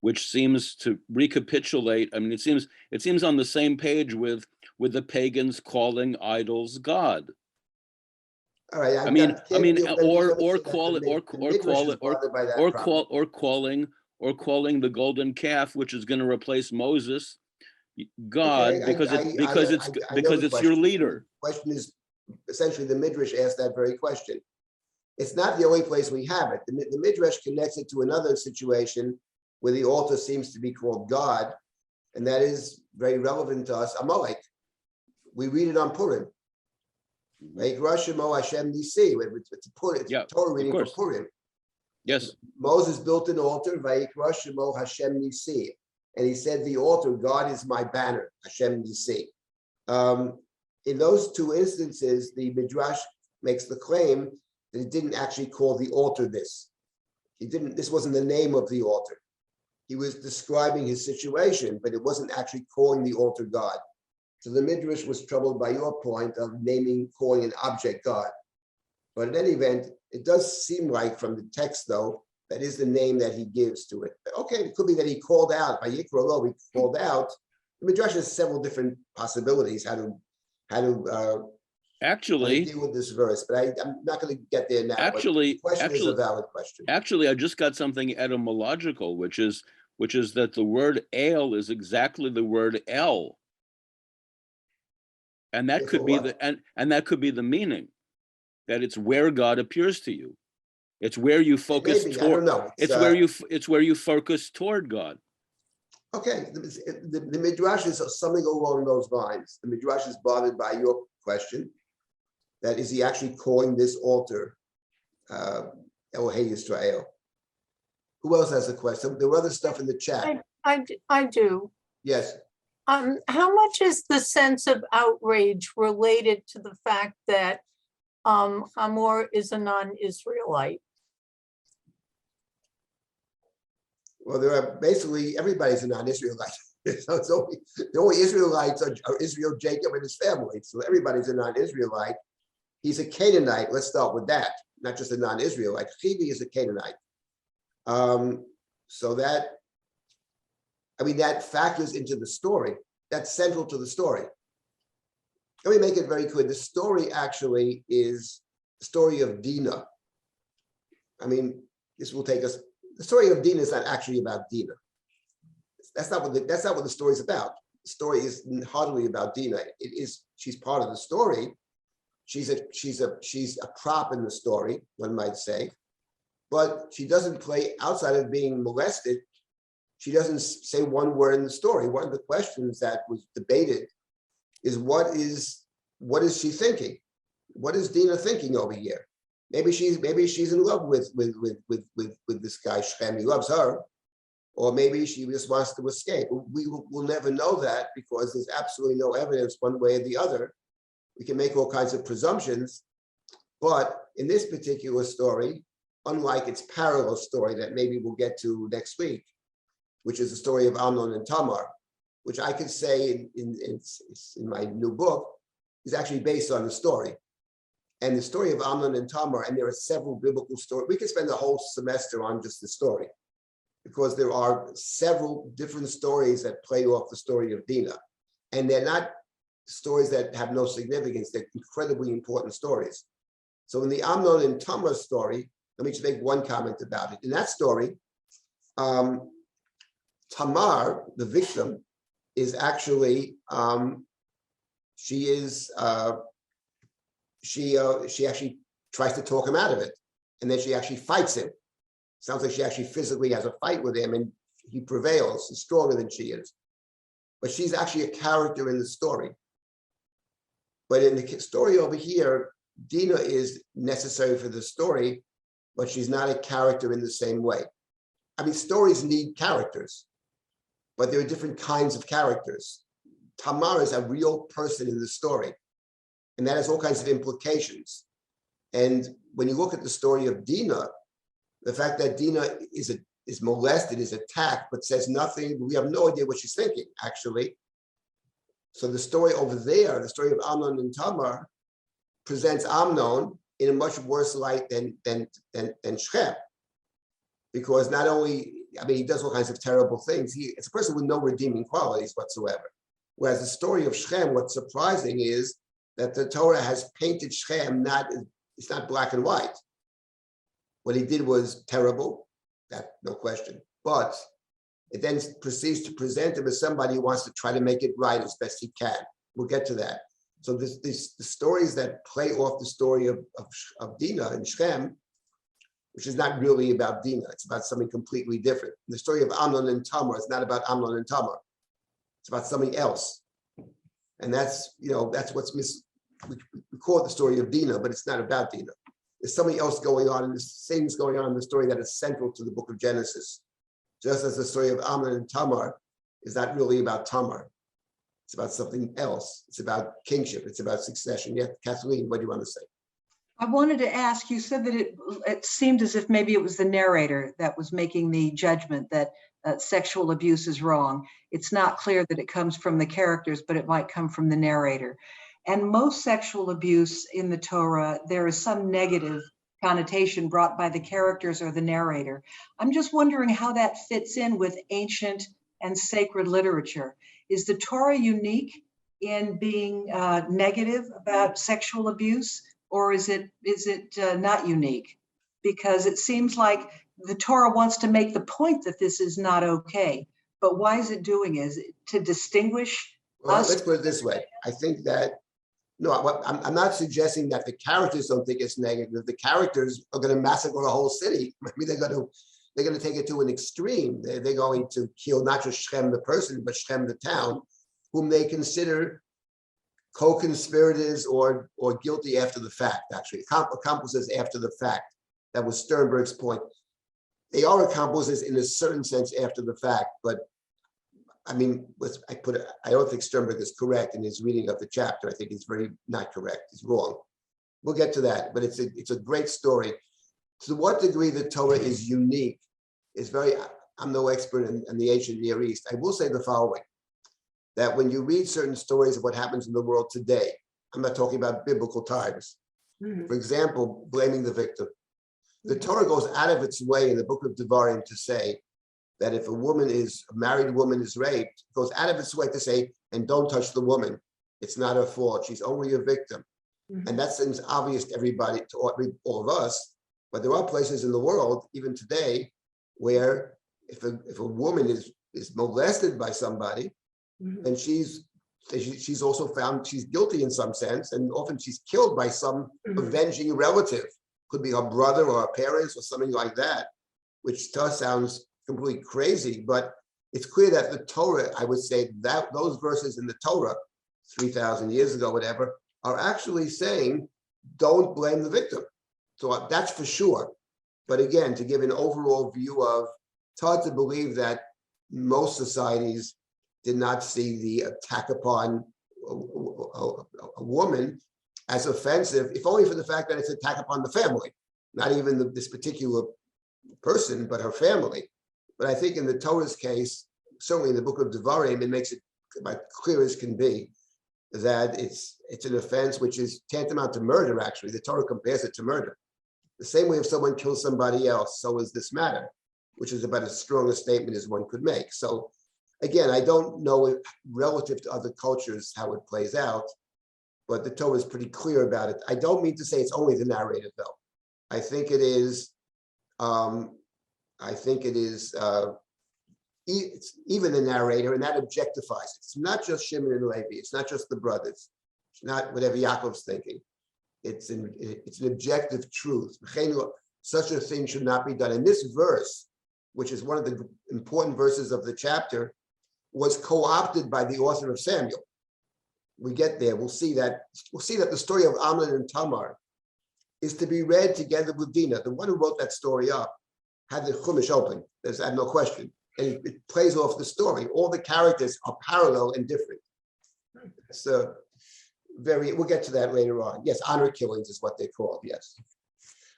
which seems to recapitulate. I mean, it seems on the same page with the pagans calling idols God. All right. Calling or calling the golden calf, which is going to replace Moses, God, Okay, because I know the it's your question. leader. The question is, essentially, the Midrash asked that very question. It's not the only place we have it. The Midrash connects it to another situation where the altar seems to be called God, and that is very relevant to us. Amalek. We read it on Purim. Vayikra Shemo Hashem Nisi. It's a Purim. It's a Torah reading for Purim. Yes. Moses built an altar. Vayikra Shemo Hashem Nisi. And he said, the altar, God is my banner, Hashem Nisi. In those two instances, the Midrash makes the claim that it didn't actually call the altar this. This wasn't the name of the altar. He was describing his situation, but it wasn't actually calling the altar God. So the Midrash was troubled by your point of calling an object God. But in any event, it does seem like from the text, though, that is the name that he gives to it. Okay, it could be that he called out, by Yikra Lo, he called out. The Midrash has several different possibilities how to Actually deal with this verse, but I'm not going to get there now. The question is a valid question. Actually, I just got something etymological, which is that the word ale is exactly the word el. And that could be and that could be the meaning, that it's where God appears to you. It's where you focus toward. I don't know. It's where you focus toward God. Okay, the Midrash is something along those lines. The Midrash is bothered by your question. That is he actually calling this altar Elohei Yisrael? Who else has a question? There were other stuff in the chat. I do. Yes. How much is the sense of outrage related to the fact that Hamor is a non-Israelite? Well, there are basically everybody's a non-Israelite. So it's the only Israelites are Israel, Jacob, and his family. So everybody's a non-Israelite. He's a Canaanite. Let's start with that. Not just a non-Israelite. Chivi is a Canaanite. So that factors into the story. That's central to the story. Let me make it very clear. The story actually is the story of Dinah. This will take us. The story of Dinah is not actually about Dinah. That's not what the story is about. The story is hardly about Dinah. She's part of the story. She's a prop in the story, one might say, but she doesn't play outside of being molested. She doesn't say one word in the story. One of the questions that was debated is what is she thinking? What is Dinah thinking over here? Maybe she's in love with this guy Shem. He loves her, or maybe she just wants to escape. We'll never know that because there's absolutely no evidence one way or the other. We can make all kinds of presumptions, but in this particular story, unlike its parallel story that maybe we'll get to next week, which is the story of Amnon and Tamar, which I could say in my new book is actually based on the story. And the story of Amnon and Tamar, and there are several biblical stories. We could spend a whole semester on just the story because there are several different stories that play off the story of Dinah. And they're not stories that have no significance. They're incredibly important stories. So in the Amnon and Tamar story, let me just make one comment about it. In that story, Tamar, the victim, is actually, she actually tries to talk him out of it. And then she actually fights him. Sounds like she actually physically has a fight with him and he prevails. He's stronger than she is. But she's actually a character in the story. But in the story over here, Dinah is necessary for the story, but she's not a character in the same way. Stories need characters, but there are different kinds of characters. Tamar is a real person in the story, and that has all kinds of implications. And when you look at the story of Dinah, the fact that Dinah is molested, is attacked, but says nothing, we have no idea what she's thinking, actually. So the story over there, the story of Amnon and Tamar, presents Amnon in a much worse light than Shechem. Because not only, he does all kinds of terrible things, it's a person with no redeeming qualities whatsoever. Whereas the story of Shechem, what's surprising is that the Torah has painted Shechem, it's not black and white. What he did was terrible, that no question. but it then proceeds to present him as somebody who wants to try to make it right as best he can. We'll get to that. So the stories that play off the story of Dinah and Shem, which is not really about Dinah, it's about something completely different. The story of Amnon and Tamar is not about Amnon and Tamar. It's about something else. And that's, that's what's we call it the story of Dinah, but it's not about Dinah. There's something else going on, and there's things going on in the story that is central to the book of Genesis. Just as the story of Amnon and Tamar is not really about Tamar. It's about something else. It's about kingship. It's about succession. Yeah, Kathleen, what do you want to say? I wanted to ask, you said that it seemed as if maybe it was the narrator that was making the judgment that sexual abuse is wrong. It's not clear that it comes from the characters, but it might come from the narrator. And most sexual abuse in the Torah, there is some negative connotation brought by the characters or the narrator. I'm just wondering how that fits in with ancient and sacred literature. Is the Torah unique in being negative about sexual abuse, or is it not unique? Because it seems like the Torah wants to make the point that this is not okay, but why is it doing it? Is it to distinguish us? Let's put it this way. I think that, no, I'm not suggesting that the characters don't think it's negative. The characters are going to massacre the whole city. I mean, they're going to take it to an extreme. They're going to kill not just Shem the person, but Shem the town, whom they consider co-conspirators or guilty after the fact, actually, accomplices after the fact. That was Sternberg's point. They are accomplices in a certain sense after the fact, but I mean, I don't think Sternberg is correct in his reading of the chapter. I think he's very not correct. He's wrong. We'll get to that, but it's a great story. To what degree the Torah is unique is I'm no expert in the ancient Near East. I will say the following, that when you read certain stories of what happens in the world today, I'm not talking about biblical times. For example, blaming the victim. The Torah goes out of its way in the book of Devarim to say that if a married woman is raped, it goes out of its way to say, and don't touch the woman. It's not her fault. She's only a victim. And that seems obvious to everybody, to all of us. But there are places in the world, even today, where if a woman is molested by somebody, and she's also found she's guilty in some sense, and often she's killed by some avenging relative. Could be her brother or her parents or something like that, which to us sounds completely crazy, but it's clear that the Torah, I would say that those verses in the Torah, 3,000 years ago, whatever, are actually saying, don't blame the victim. So that's for sure. But again, to give an overall view of, it's hard to believe that most societies did not see the attack upon a woman as offensive, if only for the fact that it's an attack upon the family, not even this particular person, but her family. But I think in the Torah's case, certainly in the book of Devarim, it makes it about clear as can be that it's an offense which is tantamount to murder, actually. The Torah compares it to murder. The same way if someone kills somebody else, so is this matter, which is about as strong a statement as one could make. So again, I don't know if, relative to other cultures how it plays out, but the Torah is pretty clear about it. I don't mean to say it's only the narrator, though. I think it is. It's even the narrator, and that objectifies it. It's not just Shimon and Levi. It's not just the brothers. It's not whatever Yaakov's thinking. It's an objective truth. Such a thing should not be done. And this verse, which is one of the important verses of the chapter, was co-opted by the author of Samuel. We get there, we'll see that the story of Amnon and Tamar is to be read together with Dinah. The one who wrote that story up had the Chumash open. I have no question. And it plays off the story. All the characters are parallel and different. So we'll get to that later on. Yes, honor killings is what they're called, yes.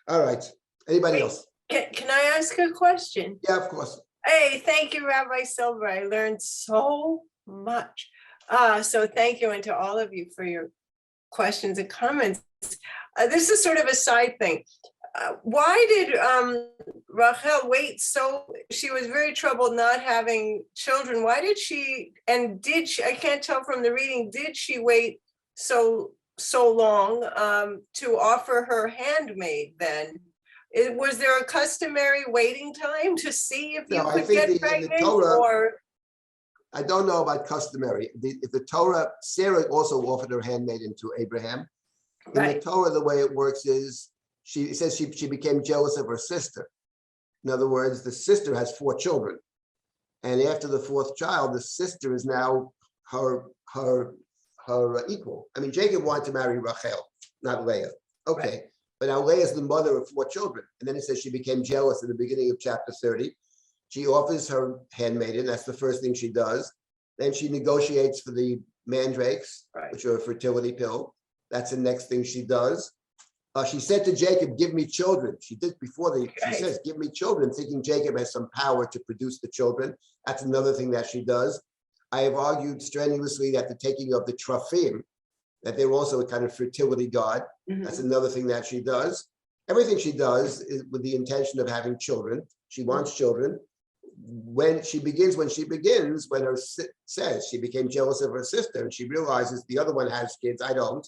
All right, anybody else? Can I ask a question? Yeah, of course. Hey, thank you, Rabbi Silber. I learned so much. So thank you, and to all of you for your questions and comments. This is sort of a side thing. Why did Rachel wait she was very troubled not having children. Why did she, I can't tell from the reading, did she wait so long to offer her handmaid then? Was there a customary waiting time to see if you No, I could think get in the pregnant Torah, or? I don't know about customary. If the Torah, Sarah also offered her handmaiden to Abraham. In the Right, Torah, the way it works is it says she became jealous of her sister. In other words, the sister has 4 children. And after the 4th child, the sister is now her equal. I mean, Jacob wanted to marry Rachel, not Leah. Okay. Right. But now Leah is the mother of 4 children. And then it says she became jealous in the beginning of chapter 30. She offers her handmaiden. That's the first thing she does. Then she negotiates for the mandrakes, Right. which are a fertility pill. That's the next thing she does. She said to Jacob, give me children. She did before she Right. says, give me children, thinking Jacob has some power to produce the children. That's another thing that she does. I have argued strenuously that the taking of the Trophim, that they're also a kind of fertility god. Mhm. That's another thing that she does. Everything she does is with the intention of having children. She wants children. When she begins, when her says she became jealous of her sister and she realizes the other one has kids, I don't.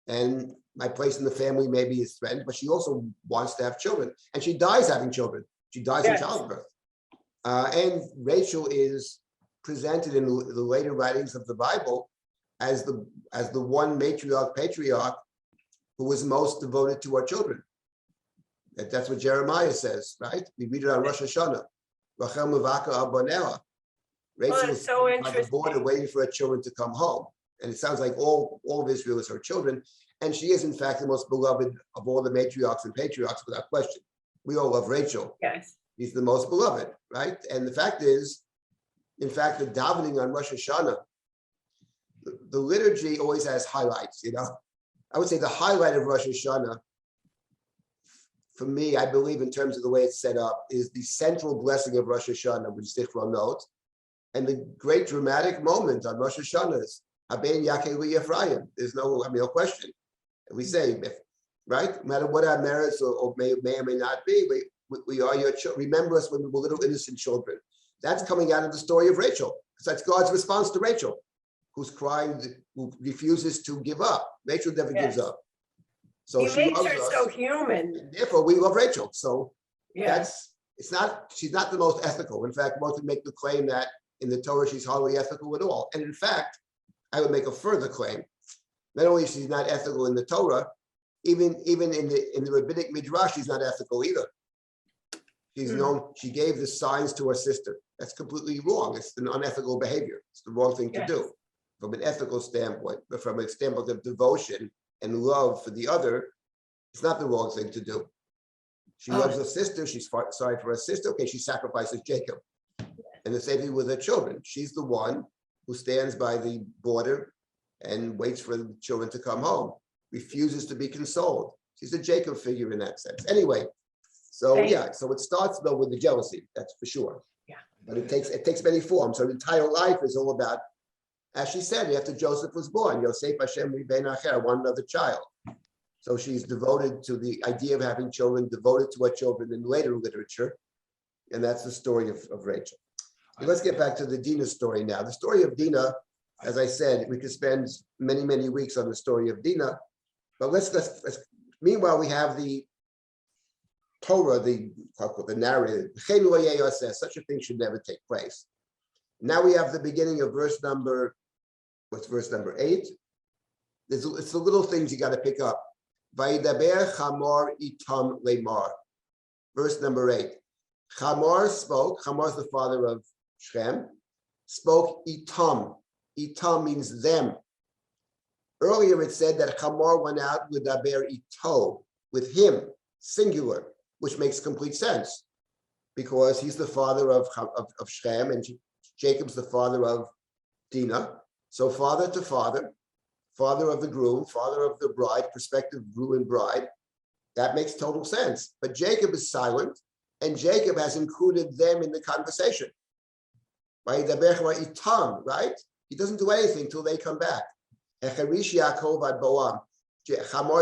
And my place in the family maybe is threatened, but she also wants to have children. And she dies having children. She dies Yes. in childbirth. And Rachel is presented in the later writings of the Bible as the one patriarch who was most devoted to our children. That's what Jeremiah says, right? We read it on Rosh Hashanah. Rachel mevaka al banela. Rachel that's is so by the border interesting. waiting for her children to come home. And it sounds like all of Israel is her children. And she is, in fact, the most beloved of all the matriarchs and patriarchs, without question. We all love Rachel. Yes, He's the most beloved, right? And the fact is, in fact, the davening on Rosh Hashanah, the liturgy always has highlights, you know. I would say the highlight of Rosh Hashanah, for me, I believe in terms of the way it's set up, is the central blessing of Rosh Hashanah, which Zichron notes. And the great dramatic moment on Rosh Hashanah is Haben Yakeli Ephraim. There's no question. And we say, right? No matter what our merits or may or may not be, we are your children. Remember us when we were little innocent children. That's coming out of the story of Rachel. Because that's God's response to Rachel, who's crying, who refuses to give up. Rachel never gives Yes. up. So he she makes loves her us. so human. And therefore, we love Rachel. So Yes, she's not the most ethical. In fact, most would make the claim that in the Torah, she's hardly ethical at all. And in fact, I would make a further claim. Not only is she not ethical in the Torah, even in the rabbinic midrash, she's not ethical either. She's known, she gave the signs to her sister. That's completely wrong. It's an unethical behavior. It's the wrong thing to Yes. do from an ethical standpoint, but from a standpoint of devotion and love for the other, it's not the wrong thing to do. She loves her sister. She's sorry for her sister. Okay, she sacrifices Jacob. And the same thing with her children. She's the one who stands by the border and waits for the children to come home, refuses to be consoled. She's a Jacob figure in that sense. Anyway, so so it starts though with the jealousy, that's for sure. Yeah. But it takes many forms. Her entire life is all about, as she said, after Joseph was born, Yosef Hashem Ribein Acher, one another child. So she's devoted to the idea of having children, devoted to her children in later literature. And that's the story of Rachel. Let's get back to the Dinah story now. The story of Dinah, as I said, we could spend many, many weeks on the story of Dinah. But let's meanwhile, we have the Torah, the narrator. Such a thing should never take place. Now we have the beginning of verse number 8? It's the little things you got to pick up. Vaidaber Chamor itam lemar. Verse number 8. Chamor spoke. Chamor is the father of Shem. Spoke itam. Itam means them. Earlier it said that Chamor went out with Daber ito, with him, singular, which makes complete sense because he's the father of Shem and Jacob's the father of Dinah. So father to father, father of the groom, father of the bride, prospective groom and bride. That makes total sense. But Jacob is silent, and Jacob has included them in the conversation. Right? He doesn't do anything until they come back. Chamor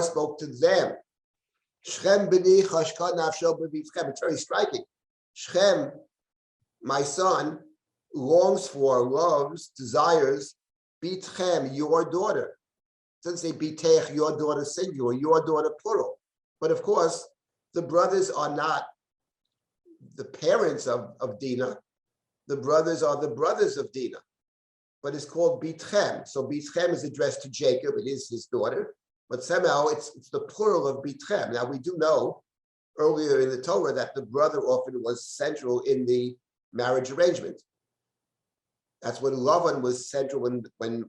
spoke to them. It's very striking. Shem, my son, longs for, loves, desires, Bitchem, your daughter. It doesn't say Bitech, your daughter singular, your daughter plural. But of course, the brothers are not the parents of Dinah. The brothers are the brothers of Dinah, but it's called Bitchem. So Bitchem is addressed to Jacob. It is his daughter, but somehow it's the plural of Bitchem. Now we do know earlier in the Torah that the brother often was central in the marriage arrangement. That's when Lavan was central when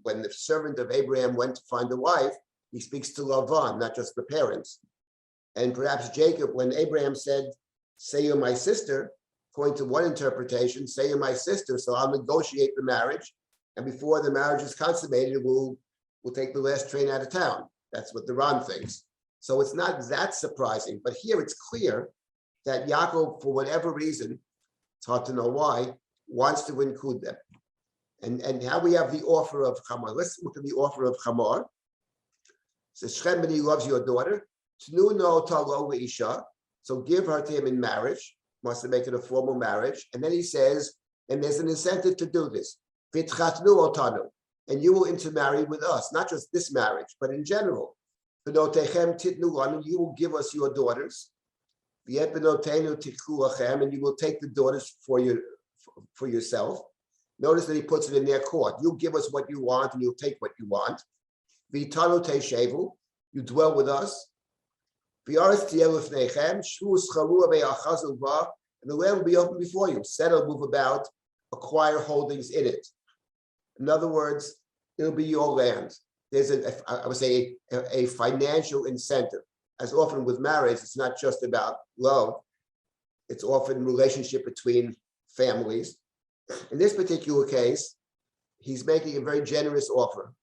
the servant of Abraham went to find a wife. He speaks to Lavan, not just the parents. And perhaps Jacob, when Abraham said, "Say you're my sister," according to one interpretation, "Say you're my sister, so I'll negotiate the marriage, and before the marriage is consummated, we'll take the last train out of town." That's what the Ran thinks. So it's not that surprising, but here it's clear that Yaakov, for whatever reason, it's hard to know why, wants to include them. And now we have the offer of Chamor. Let's look at the offer of Chamor. It says, Shem b'ni loves your daughter. Tnu no talo isha. So give her to him in marriage. Wants to make it a formal marriage. And then he says, and there's an incentive to do this. V'tchatnu otanu. And you will intermarry with us, not just this marriage, but in general. V'notechem titnu lanu. You will give us your daughters. V'yet b'notenu tikhu lachem. And you will take the daughters for yourself. Notice that he puts it in their court. You give us what you want, and you'll take what you want. V'itanu teishevu. You dwell with us. V'yaretz tiyeh lifneichem. Shvu scharu ve'achazu ba. And the land will be open before you. Settle, move about, acquire holdings in it. In other words, it'll be your land. There's I would say a financial incentive. As often with marriage, it's not just about love. It's often relationship between families. In this particular case, he's making a very generous offer,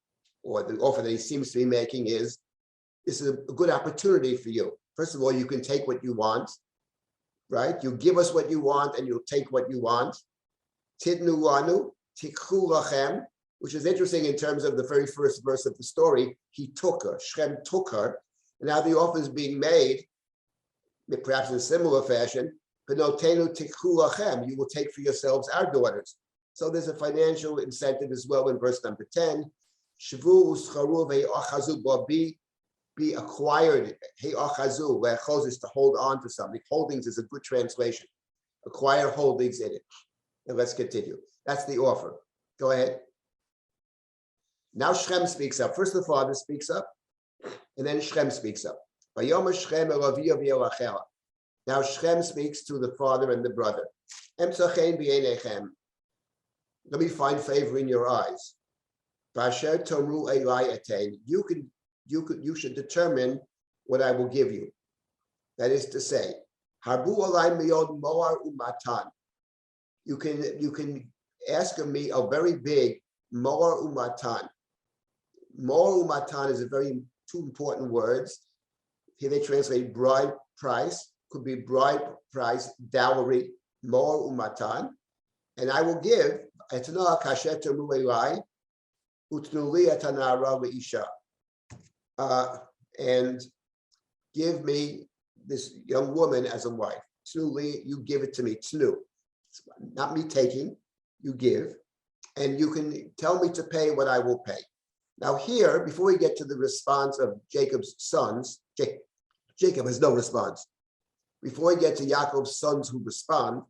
or the offer that he seems to be making is, this is a good opportunity for you. First of all, you can take what you want, right? You give us what you want and you'll take what you want. Tidnu lanu, tikhu lachem, which is interesting in terms of the very first verse of the story. He took her, Shem took her, and now the offer is being made, perhaps in a similar fashion, V'notenu tikhu lachem, you will take for yourselves our daughters. So there's a financial incentive as well in verse number 10. Shvu uscharu ve'achazu ba, be acquired. He'achazu, ve'achos is to hold on to something. Holdings is a good translation. Acquire holdings in it. And let's continue. That's the offer. Go ahead. Now Shem speaks up. First the father speaks up, and then Shem speaks up. Vayom Shem el aviyah v'el. Now Shem speaks to the father and the brother. Let me find favor in your eyes. You should determine what I will give you. That is to say, you can ask of me a very big moar umatan. Moar umatan is two important words. Here they translate bride price. Could be bride price, dowry, moar umatan, and I will give and give me this young woman as a wife. You give it to me. Not me taking, you give, and you can tell me to pay what I will pay. Now here, before we get to the response of Jacob's sons, Jacob has no response. Before we get to Yaakov's sons who respond,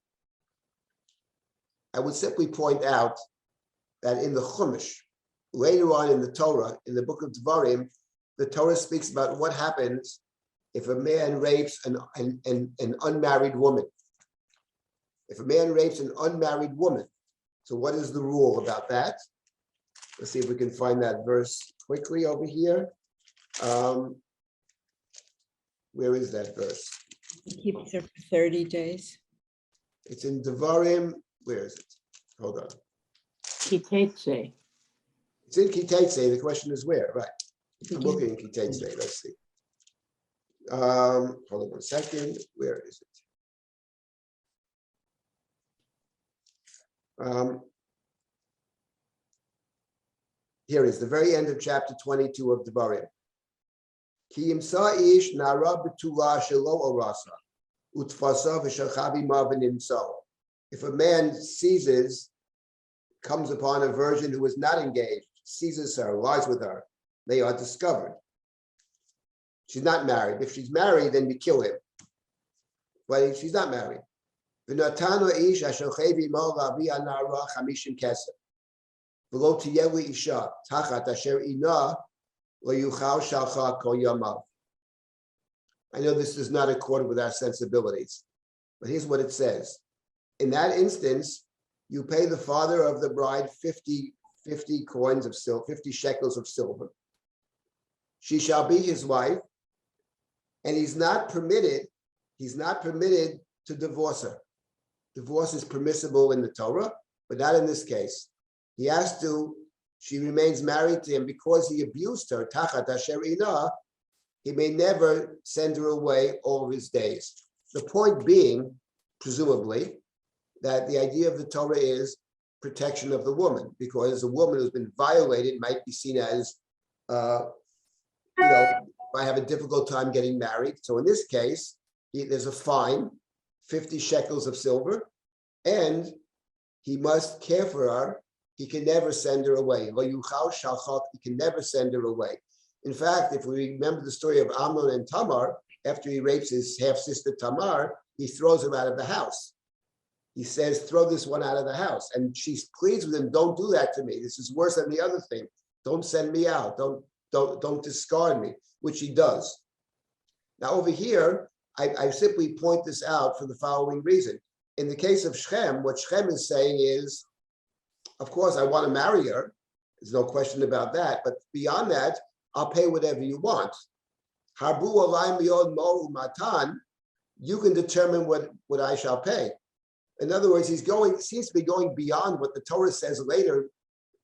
I would simply point out that in the Chumash, later on in the Torah, in the book of Devarim, the Torah speaks about what happens if a man rapes an unmarried woman. If a man rapes an unmarried woman. So what is the rule about that? Let's see if we can find that verse quickly over here. Where is that verse? He keeps her for 30 days. It's in Devarim. Where is it? Hold on. Kitetse. It's in Kitetse. The question is where, right? I'm looking in Kitetse. Let's see. Hold on 1 second. Where is it? Here is the very end of chapter 22 of Devarim. Ki imsa ish nara b'tula shelo orasa utfasa v'shachabi ma v'nimsa. If a man comes upon a virgin who is not engaged, seizes her, lies with her, they are discovered. She's not married. If she's married, then we kill him. But she's not married. V'natano ish asher chevi mo lavi anara chamishim kesef. V'lo tiyeli isha tachat asher ina lo yuchal shalcha kol yamav. I know this does not accord with our sensibilities, but here's what it says. In that instance, you pay the father of the bride 50 coins of silver, 50 shekels of silver. She shall be his wife, and he's not permitted to divorce her. Divorce is permissible in the Torah, but not in this case. She remains married to him because he abused her, tachat asher ina. He may never send her away all of his days. The point being, presumably, that the idea of the Torah is protection of the woman, because a woman who's been violated might be seen as, might have a difficult time getting married. So in this case, there's a fine, 50 shekels of silver, and he must care for her. He can never send her away. He can never send her away. In fact, if we remember the story of Amnon and Tamar, after he rapes his half-sister Tamar, he throws her out of the house. He says, throw this one out of the house. And she pleads with him, don't do that to me. This is worse than the other thing. Don't send me out. Don't discard me, which he does. Now over here, I simply point this out for the following reason. In the case of Shechem, what Shechem is saying is, of course, I want to marry her. There's no question about that. But beyond that, I'll pay whatever you want. Harbu alai miyod mo'u matan, you can determine what I shall pay. In other words, seems to be going beyond what the Torah says later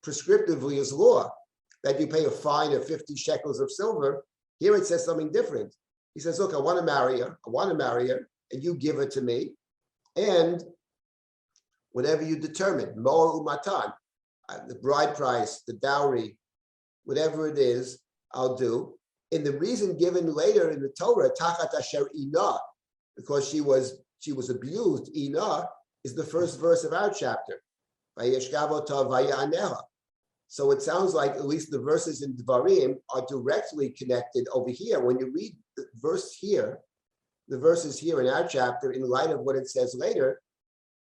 prescriptively as law, that you pay a fine of 50 shekels of silver. Here it says something different. He says, look, I want to marry her, and you give her to me, and whatever you determine, mo'u matan, the bride price, the dowry, whatever it is, I'll do. And the reason given later in the Torah, tachat asher ina, because she was abused, ina is the first verse of our chapter. So it sounds like at least the verses in Devarim are directly connected over here. When you read the verses here in our chapter, in light of what it says later,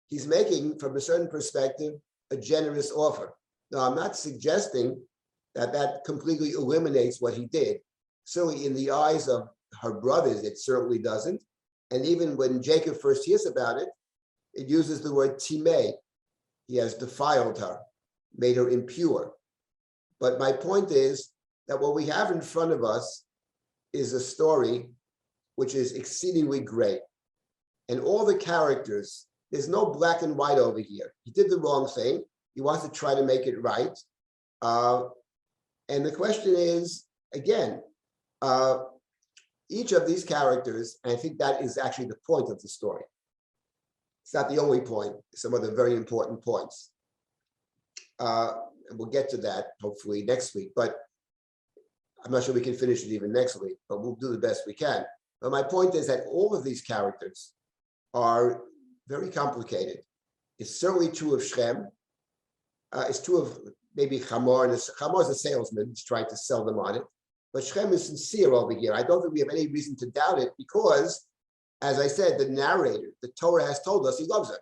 he's making, from a certain perspective, a generous offer. Now, I'm not suggesting that completely eliminates what he did. Certainly in the eyes of her brothers, it certainly doesn't. And even when Jacob first hears about it, it uses the word timei. He has defiled her, made her impure. But my point is that what we have in front of us is a story which is exceedingly great. And all the characters, there's no black and white over here. He did the wrong thing. He wants to try to make it right. And the question is, again, each of these characters, and I think that is actually the point of the story. It's not the only point, some other very important points. And we'll get to that hopefully next week, but I'm not sure we can finish it even next week, but we'll do the best we can. But my point is that all of these characters are very complicated. It's certainly true of Shechem. It's true of maybe Hamor. Hamor is a salesman. He's trying to sell them on it. But Shechem is sincere over here. I don't think we have any reason to doubt it because, as I said, the narrator, the Torah has told us he loves her.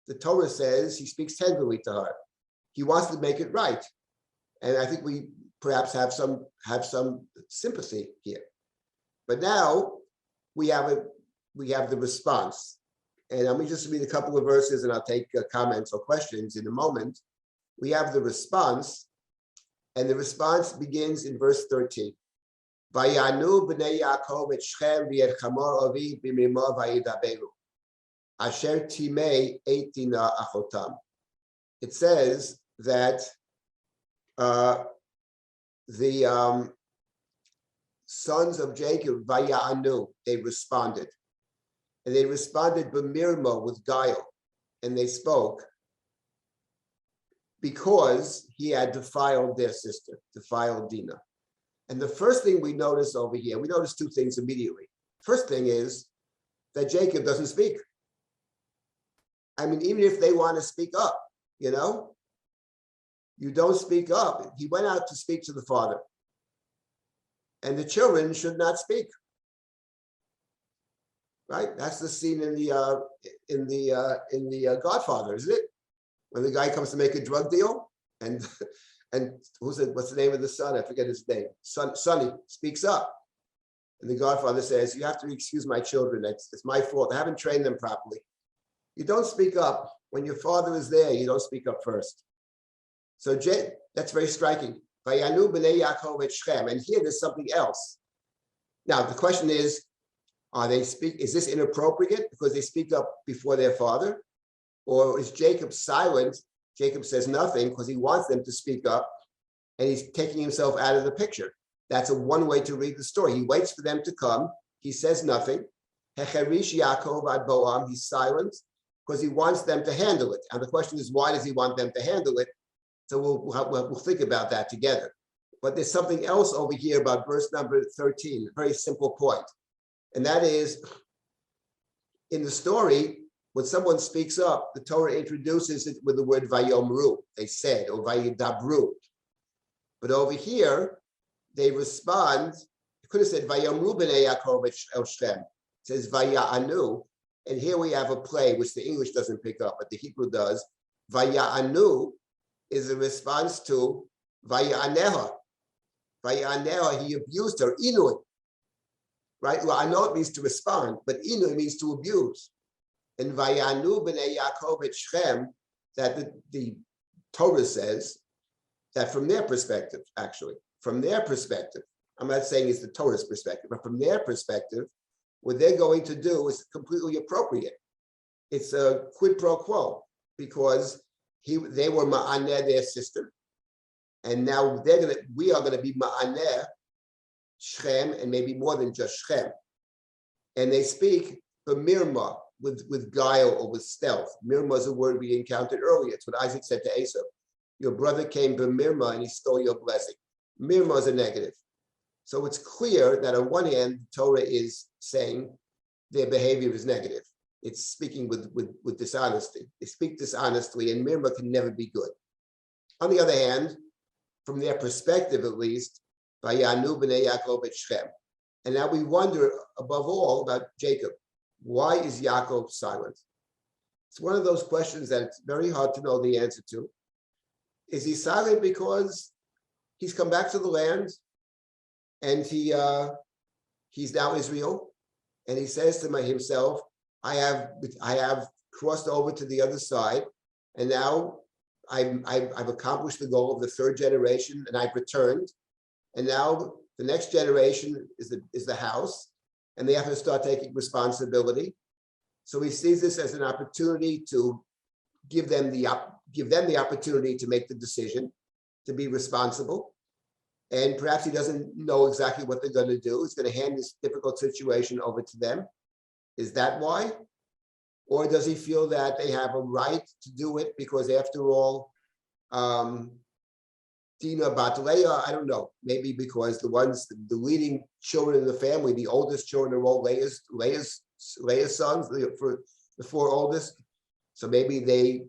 The Torah says he speaks tenderly to her. He wants to make it right. And I think we perhaps have some sympathy here. But now we have the response. And let me just read a couple of verses and I'll take comments or questions in a moment. We have the response, and the response begins in verse 13. Vayanu b'nei Yaakov et Shechem v'et Hamor avi b'mimo vayidaberu. Asher timei et Dinah achotam. It says that the sons of Jacob, vayanu, they responded. And they responded b'mirmo, with guile. And they spoke because he had defiled their sister, defiled Dinah. And the first thing we notice over here, we notice two things immediately. First thing is that Jacob doesn't speak. I mean, even if they want to speak up, you don't speak up. He went out to speak to the father. And the children should not speak. right? That's the scene in the Godfather, isn't it? When the guy comes to make a drug deal, and what's the name of the son? I forget his name. Sonny speaks up, and the Godfather says, "You have to excuse my children. It's my fault. I haven't trained them properly." You don't speak up when your father is there. You don't speak up first. So that's very striking. Vayanu b'nei Yaakov et Shechem, and here there's something else. Now the question is, is this inappropriate because they speak up before their father? Or is Jacob silent? Jacob says nothing because he wants them to speak up and he's taking himself out of the picture. That's one way to read the story. He waits for them to come. He says nothing. Hecherish Yaakov ad Boam, he's silent because he wants them to handle it. And the question is, why does he want them to handle it? So we'll think about that together. But there's something else over here about verse number 13, a very simple point. And that is, in the story, when someone speaks up, the Torah introduces it with the word vayomru, they said, or vayidabru. But over here, they respond, it could have said vayomru b'nei Yaakov el Shem. It says vaya'anu, and here we have a play, which the English doesn't pick up, but the Hebrew does. Vaya'anu is a response to vaya'aneha. Vaya'aneha, he abused her, inu. Right? Well, I know it means to respond, but inu means to abuse. And vayanu b'nei Yaakov et Shechem, that the Torah says that from their perspective, actually, from their perspective, I'm not saying it's the Torah's perspective, but from their perspective, what they're going to do is completely appropriate. It's a quid pro quo because they were ma'aneh their sister, and now we are gonna be ma'aneh Shechem, and maybe more than just Shechem. And they speak b'mirma, with guile or with stealth. Mirma is a word we encountered earlier. It's what Isaac said to Esau. Your brother came b'mirma and he stole your blessing. Mirma is a negative. So it's clear that on one hand, Torah is saying their behavior is negative. It's speaking with dishonesty. They speak dishonestly, and mirma can never be good. On the other hand, from their perspective at least, vayanu b'nei Yaakov et Shechem. And now we wonder above all about Jacob. Why is Yaakov silent? It's one of those questions that it's very hard to know the answer to. Is he silent because he's come back to the land and he's now Israel, and he says to himself, I have crossed over to the other side, and now I've accomplished the goal of the third generation, and I've returned, and now the next generation is the house, and they have to start taking responsibility. So he sees this as an opportunity to give them the opportunity to make the decision, to be responsible. And perhaps he doesn't know exactly what they're going to do. He's going to hand this difficult situation over to them. Is that why? Or does he feel that they have a right to do it because after all, Dinah, Leah, I don't know, maybe because the leading children in the family, the oldest children are all Leah's sons, the four oldest. So maybe they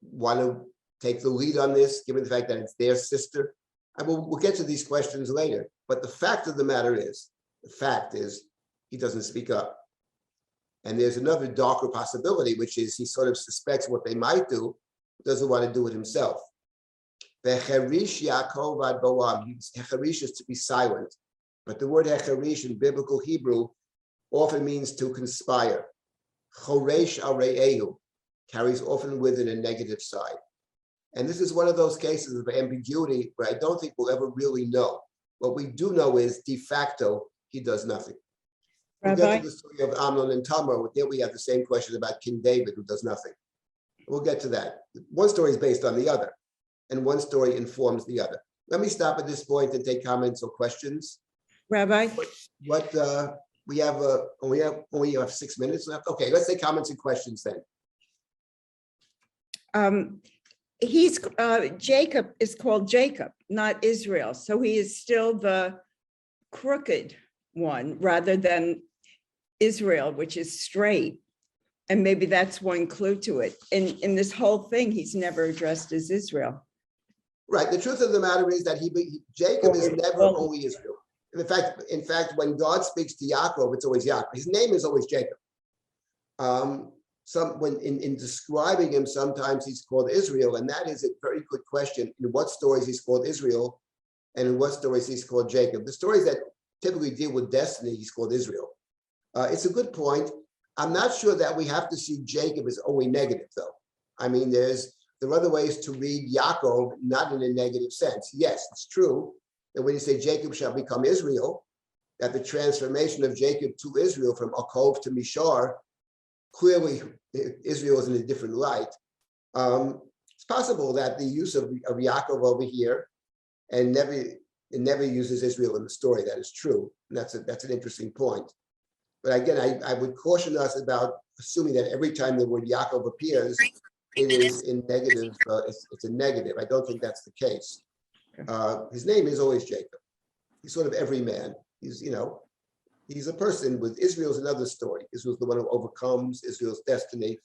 want to take the lead on this, given the fact that it's their sister. We'll get to these questions later. But the fact of the matter is, he doesn't speak up. And there's another darker possibility, which is he sort of suspects what they might do, doesn't want to do it himself. Hecherish Yaakov ad Boam. Hecherish is to be silent. But the word hecherish in biblical Hebrew often means to conspire. Choresh al re'ehu carries often with it a negative side. And this is one of those cases of ambiguity where I don't think we'll ever really know. What we do know is de facto, he does nothing. We'll get to the story of Amnon and Tamar. There we have the same question about King David, who does nothing. We'll get to that. One story is based on the other, and one story informs the other. Let me stop at this point and take comments or questions. Rabbi? We have 6 minutes left. Okay, let's take comments and questions then. Jacob is called Jacob, not Israel. So he is still the crooked one rather than Israel, which is straight. And maybe that's one clue to it. In this whole thing, he's never addressed as Israel. Right. The truth of the matter is that Jacob is never only Israel. In fact, when God speaks to Yaakov, it's always Yaakov. His name is always Jacob. When in describing him, sometimes he's called Israel, and that is a very good question. In what stories he's called Israel, and in what stories he's called Jacob. The stories that typically deal with destiny, he's called Israel. It's a good point. I'm not sure that we have to see Jacob as only negative, though. I mean, there are other ways to read Yaakov, not in a negative sense. Yes, it's true that when you say Jacob shall become Israel, that the transformation of Jacob to Israel from Akov to Mishar, clearly Israel is in a different light. It's possible that the use of Yaakov over here and never uses Israel in the story. That is true. And that's an interesting point. But again, I would caution us about assuming that every time the word Yaakov appears, it is in negative. It's a negative. I don't think that's the case. His name is always Jacob. He's sort of every man. He's a person. With Israel's another story. Israel's the one who overcomes Israel's destiny.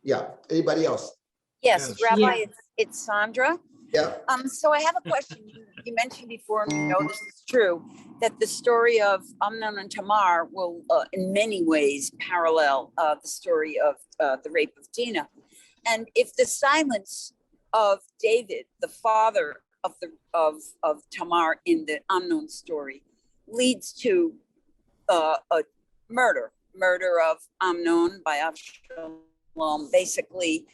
Yeah. Anybody else? Yes, Yes. Rabbi, Yeah. it's Sandra. Yeah. So I have a question. You mentioned before, and we know this is true, that the story of Amnon and Tamar will, in many ways, parallel the story of the rape of Dinah. And if the silence of David, the father of Tamar in the Amnon story, leads to a murder of Amnon by Avshalom, basically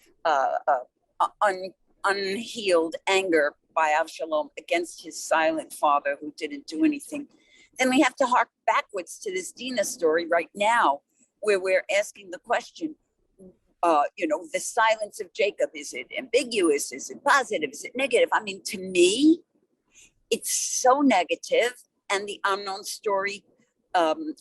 unhealed anger by Avshalom against his silent father who didn't do anything, then we have to hark backwards to this Dinah story right now, where we're asking the question, the silence of Jacob, is it ambiguous? Is it positive? Is it negative? I mean, to me, it's so negative, and the Amnon story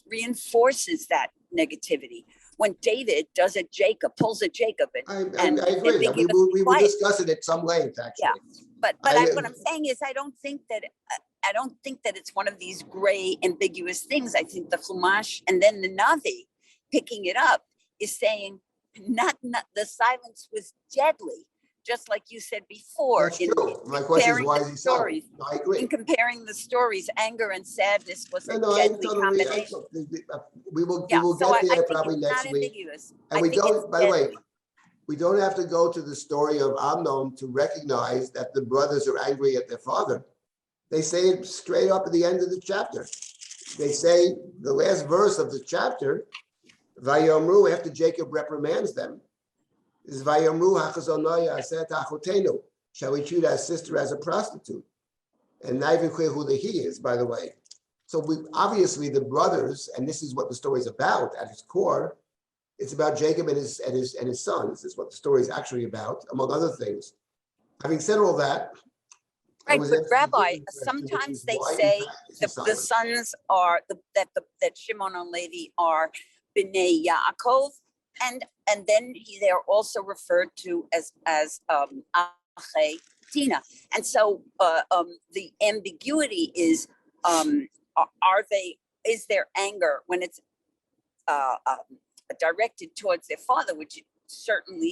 reinforces that negativity. When David does a Jacob, pulls a Jacob, I agree. We will discuss it at some length, actually. Yeah, but what I'm saying is, I don't think that it's one of these gray, ambiguous things. I think the Chumash and then the Navi picking it up is saying, not the silence was deadly, just like you said before. That's true. My question is, why is he silent? No, I agree. In comparing the stories, anger and sadness was a I deadly totally. combination. We will So get there I think probably it's next not week. ambiguous. And we don't. By the way, we don't have to go to the story of Amnon to recognize that the brothers are angry at their father. They say it straight up at the end of the chapter. They say the last verse of the chapter, Vayomru, after Jacob reprimands them, is Vayomru hachazonaya aset achotenu. Shall we treat our sister as a prostitute? And not even clear who the he is, by the way. So obviously the brothers, and this is what the story is about at its core. It's about Jacob and his sons. This is what the story is actually about, among other things. Having said all that, right, but Rabbi, sometimes they say the sons are that Shimon and Levi are Bnei Yaakov, and then they're also referred to as Achei Dinah. And so the ambiguity is, is there anger when it's directed towards their father, which it certainly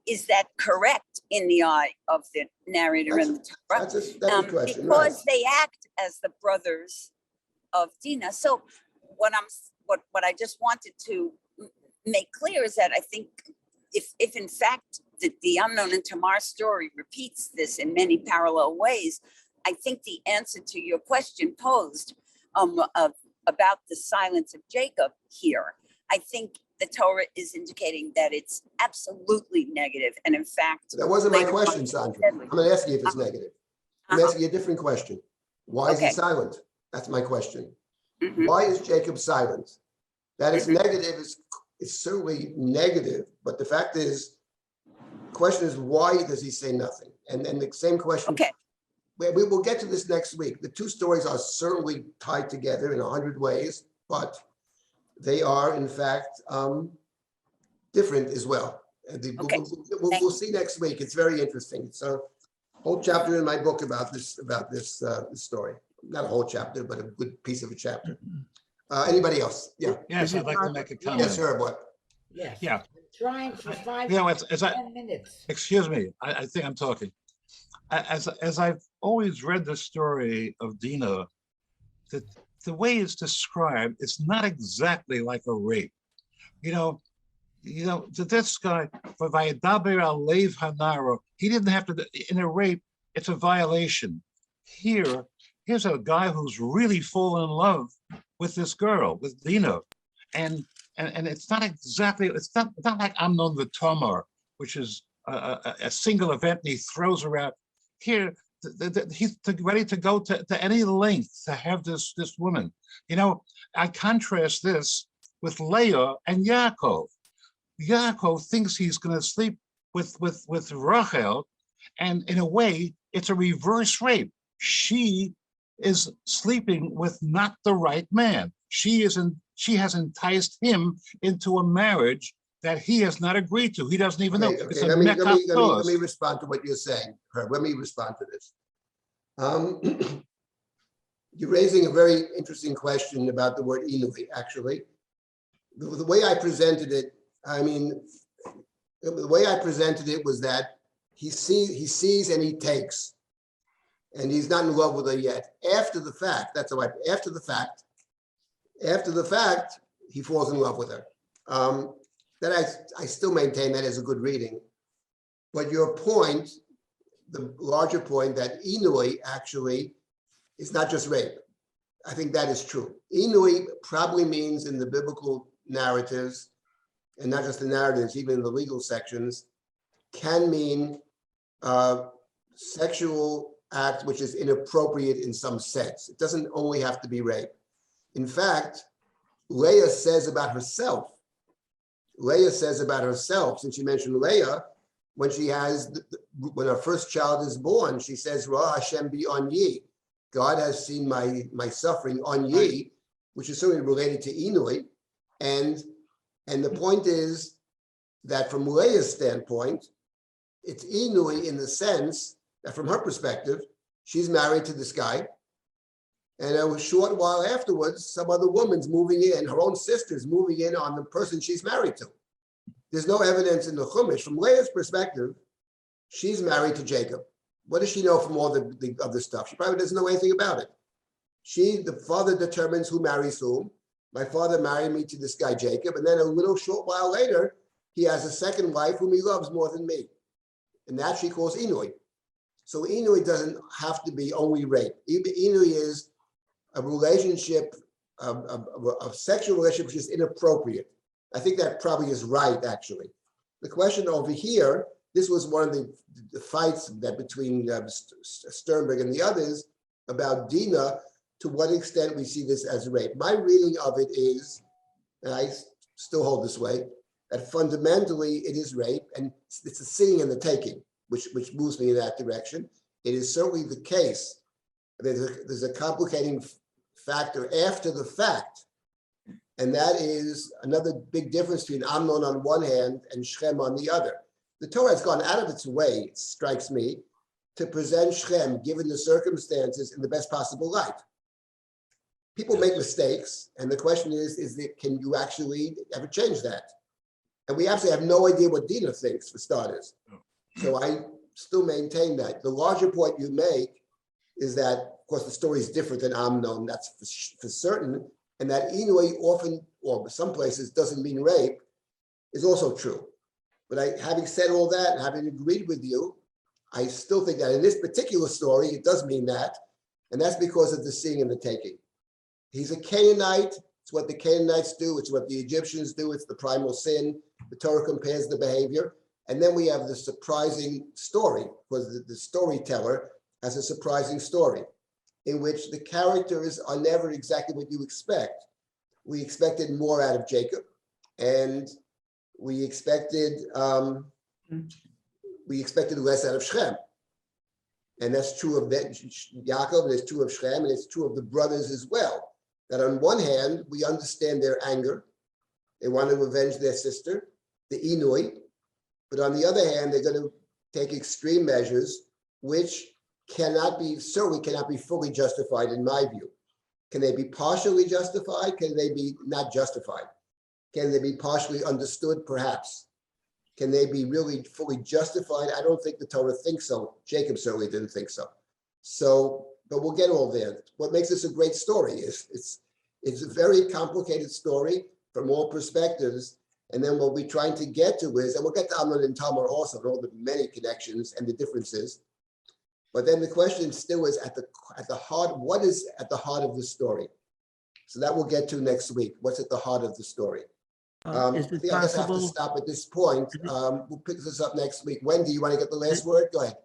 is that correct in the eye of the narrator and the Torah? That's a question, because right. they act as the brothers of Dinah. So what I just wanted to make clear is that I think if in fact the Amnon and Tamar story repeats this in many parallel ways, I think the answer to your question posed about the silence of Jacob here, I think the Torah is indicating that it's absolutely negative. And in fact, that wasn't my question, Sandra. I'm going to ask you if it's negative. I'm asking you a different question. Why is he silent? That's my question. Mm-hmm. Why is Jacob silent? That is negative. It's certainly negative. But the fact is, the question is, why does he say nothing? And the same question. Okay. We will get to this next week. The two stories are certainly tied together in 100 ways, but they are, in fact, different as well. We'll see next week. It's very interesting. It's a whole chapter in my book about this story. Not a whole chapter, but a good piece of a chapter. Anybody else? Yeah. Yes, I'd like to make a comment. Yes, sir. What? Yes. Yeah. I'm trying for 10 minutes. Excuse me. I think I'm talking. As I've always read the story of Dinah, the way it's described, it's not exactly like a rape. to this guy, for Vayadaber Alev Hanaro, he didn't have to, in a rape, it's a violation. Here's a guy who's really fallen in love with this girl, with Dinah. And it's not exactly, it's not like Amnon the Tamar, which is a single event and he throws her out. Here, he's ready to go to any length to have this woman. I contrast this with Leah and Yaakov. Yaakov thinks he's going to sleep with Rachel, and in a way, it's a reverse rape. She is sleeping with not the right man. She has enticed him into a marriage that he has not agreed to. He doesn't even know. It's a Let mekach. me respond to what you're saying, Herb. Let me respond to this. You're raising a very interesting question about the word Inui, actually. The way I presented it, the way I presented it was that he sees and he takes, and he's not in love with her yet. After the fact, that's how after the fact, he falls in love with her. That I still maintain that as a good reading. But your point, the larger point that Inui actually is not just rape. I think that is true. Inui probably means in the biblical narratives, and not just the narratives, even in the legal sections, can mean sexual act which is inappropriate in some sense. It doesn't only have to be rape. In fact, Leah says about herself, since you mentioned Leah, when when her first child is born, she says, Ra Hashem be on ye. God has seen my suffering on ye, which is certainly related to Inui. And the point is that from Leah's standpoint, it's Inui in the sense that from her perspective, she's married to this guy. And a short while afterwards, some other woman's moving in, her own sister's moving in on the person she's married to. There's no evidence in the Chumash. From Leah's perspective, she's married to Jacob. What does she know from all the other stuff? She probably doesn't know anything about it. The father determines who marries whom. My father married me to this guy, Jacob. And then a little short while later, he has a second wife whom he loves more than me. And that she calls Inui. So Inui doesn't have to be only rape. Inui is a relationship, a sexual relationship which is inappropriate. I think that probably is right, actually. The question over here, this was one of the fights that between Sternberg and the others about Dinah, to what extent we see this as rape. My reading of it is, and I still hold this way, that fundamentally it is rape, and it's the seeing and the taking, which moves me in that direction. It is certainly the case. There's a complicating factor after the fact, and that is another big difference between Amnon on one hand and Shem on the other. The Torah has gone out of its way, it strikes me, to present Shem, given the circumstances, in the best possible light. People make mistakes, and the question is can you actually ever change that? And we absolutely have no idea what Dinah thinks, for starters. So I still maintain that. The larger point you make is that, of course, the story is different than Amnon, that's for certain, and that Inui often, or some places, doesn't mean rape, is also true. But having said all that, and having agreed with you, I still think that in this particular story, it does mean that, and that's because of the seeing and the taking. He's a Canaanite. It's what the Canaanites do. It's what the Egyptians do. It's the primal sin. The Torah compares the behavior. And then we have the surprising story, because the storyteller has a surprising story in which the characters are never exactly what you expect. We expected more out of Jacob, and we expected less out of Shem. And that's true of Yaakov, and it's true of Shem, and it's true of the brothers as well. That on one hand, we understand their anger. They want to avenge their sister, the Inui. But on the other hand, they're going to take extreme measures, which certainly cannot be fully justified in my view. Can they be partially justified? Can they be not justified? Can they be partially understood? Perhaps. Can they be really fully justified? I don't think the Torah thinks so. Jacob certainly didn't think so. But we'll get all there. What makes this a great story is it's a very complicated story from all perspectives, And then what we're trying to get to is, and we'll get to Amnon and Tamar also, and all the many connections and the differences. But then the question still is at the heart, what is at the heart of the story? So that we'll get to next week. What's at the heart of the story? I Is it think I guess I have to possible? stop at this point. We'll pick this up next week. Wendy, you want to get the last word? Go ahead.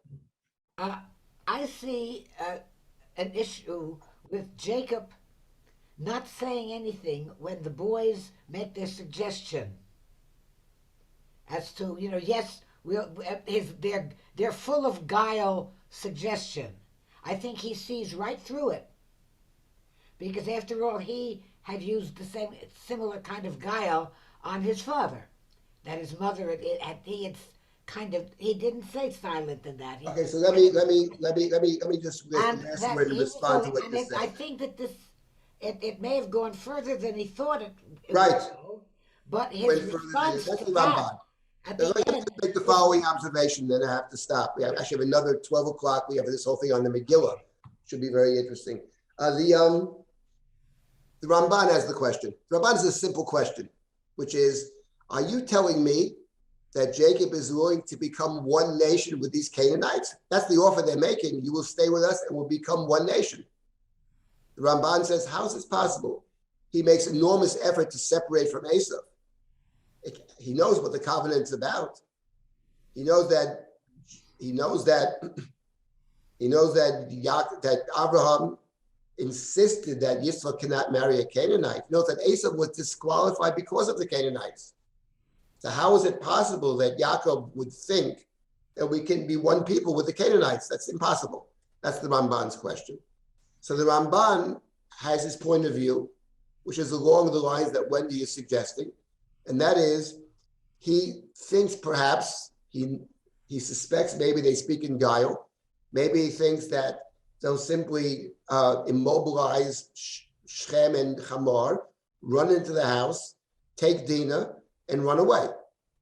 I see an issue with Jacob not saying anything when the boys make their suggestion as to, yes, they're full of guile suggestion. I think he sees right through it, because after all, he had used the similar kind of guile on his father, that his mother he didn't say silent in that. Okay, so let me just get the last word and respond to what you said. I think that it may have gone further than he thought it Right. would go, but his response That's to the that, Ramban. at Let the me end, make the following observation, then I have to stop. We actually have another 12 o'clock. We have this whole thing on the Megillah. Should be very interesting. The Ramban has the question. The Ramban is a simple question, which is, are you telling me that Jacob is willing to become one nation with these Canaanites? That's the offer they're making. You will stay with us and we'll become one nation. The Ramban says, how is this possible? He makes enormous effort to separate from Esau. He knows what the covenant's about. He knows that Abraham insisted that Yitzchak cannot marry a Canaanite. He knows that Esau was disqualified because of the Canaanites. So how is it possible that Yaakov would think that we can be one people with the Canaanites? That's impossible. That's the Ramban's question. So the Ramban has his point of view, which is along the lines that Wendy is suggesting, and that is, he thinks perhaps, he suspects maybe they speak in guile. Maybe he thinks that they'll simply immobilize Shechem and Hamor, run into the house, take Dinah, and run away.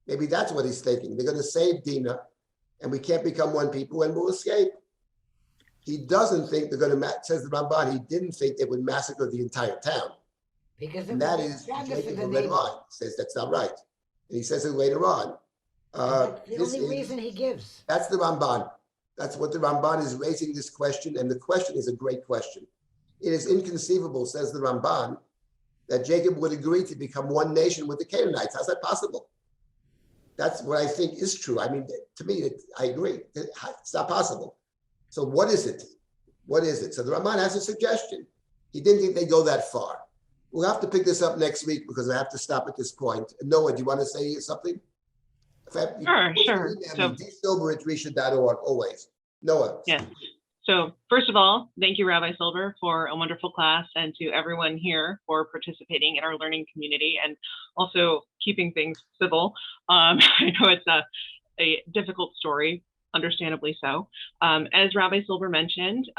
Maybe that's what he's thinking. They're going to save Dinah, and we can't become one people, and we'll escape. He doesn't think they're going to, says the Ramban, he didn't think they would massacre the entire town. because And that is, Jacob red line says that's not right. And he says it later on. That's the only reason he gives. That's the Ramban. That's what the Ramban is raising this question, and the question is a great question. It is inconceivable, says the Ramban, that Jacob would agree to become one nation with the Canaanites. How's that possible? That's what I think is true. I mean, to me, I agree. It's not possible. So what is it? What is it? So the Ramban has a suggestion. He didn't think they'd go that far. We'll have to pick this up next week because I have to stop at this point. Noah, do you want to say something? Sure. So, Silber@risha.org, always. Noah. yes. So first of all, thank you, Rabbi Silber, for a wonderful class, and to everyone here for participating in our learning community and also keeping things civil. I know it's a difficult story, understandably so. As Rabbi Silber mentioned,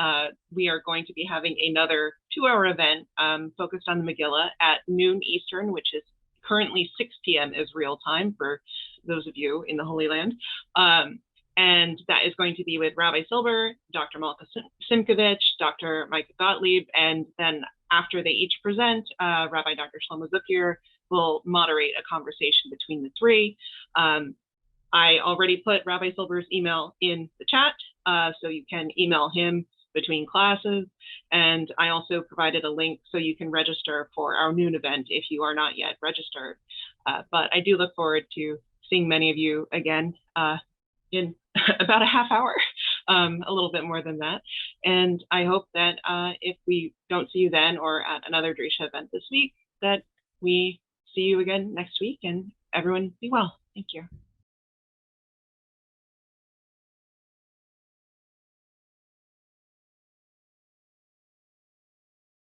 we are going to be having another 2-hour event focused on the Megillah at noon Eastern, which is currently 6 p.m. Israel time for those of you in the Holy Land. And that is going to be with Rabbi Silber, Dr. Malka Simkovich, Dr. Micah Gottlieb, and then after they each present, Rabbi Dr. Shlomo Zukir will moderate a conversation between the three. I already put Rabbi Silber's email in the chat, so you can email him between classes. And I also provided a link so you can register for our noon event if you are not yet registered. But I do look forward to seeing many of you again in about a half hour, a little bit more than that. And I hope that if we don't see you then or at another Drisha event this week, that we see you again next week, and everyone be well. Thank you.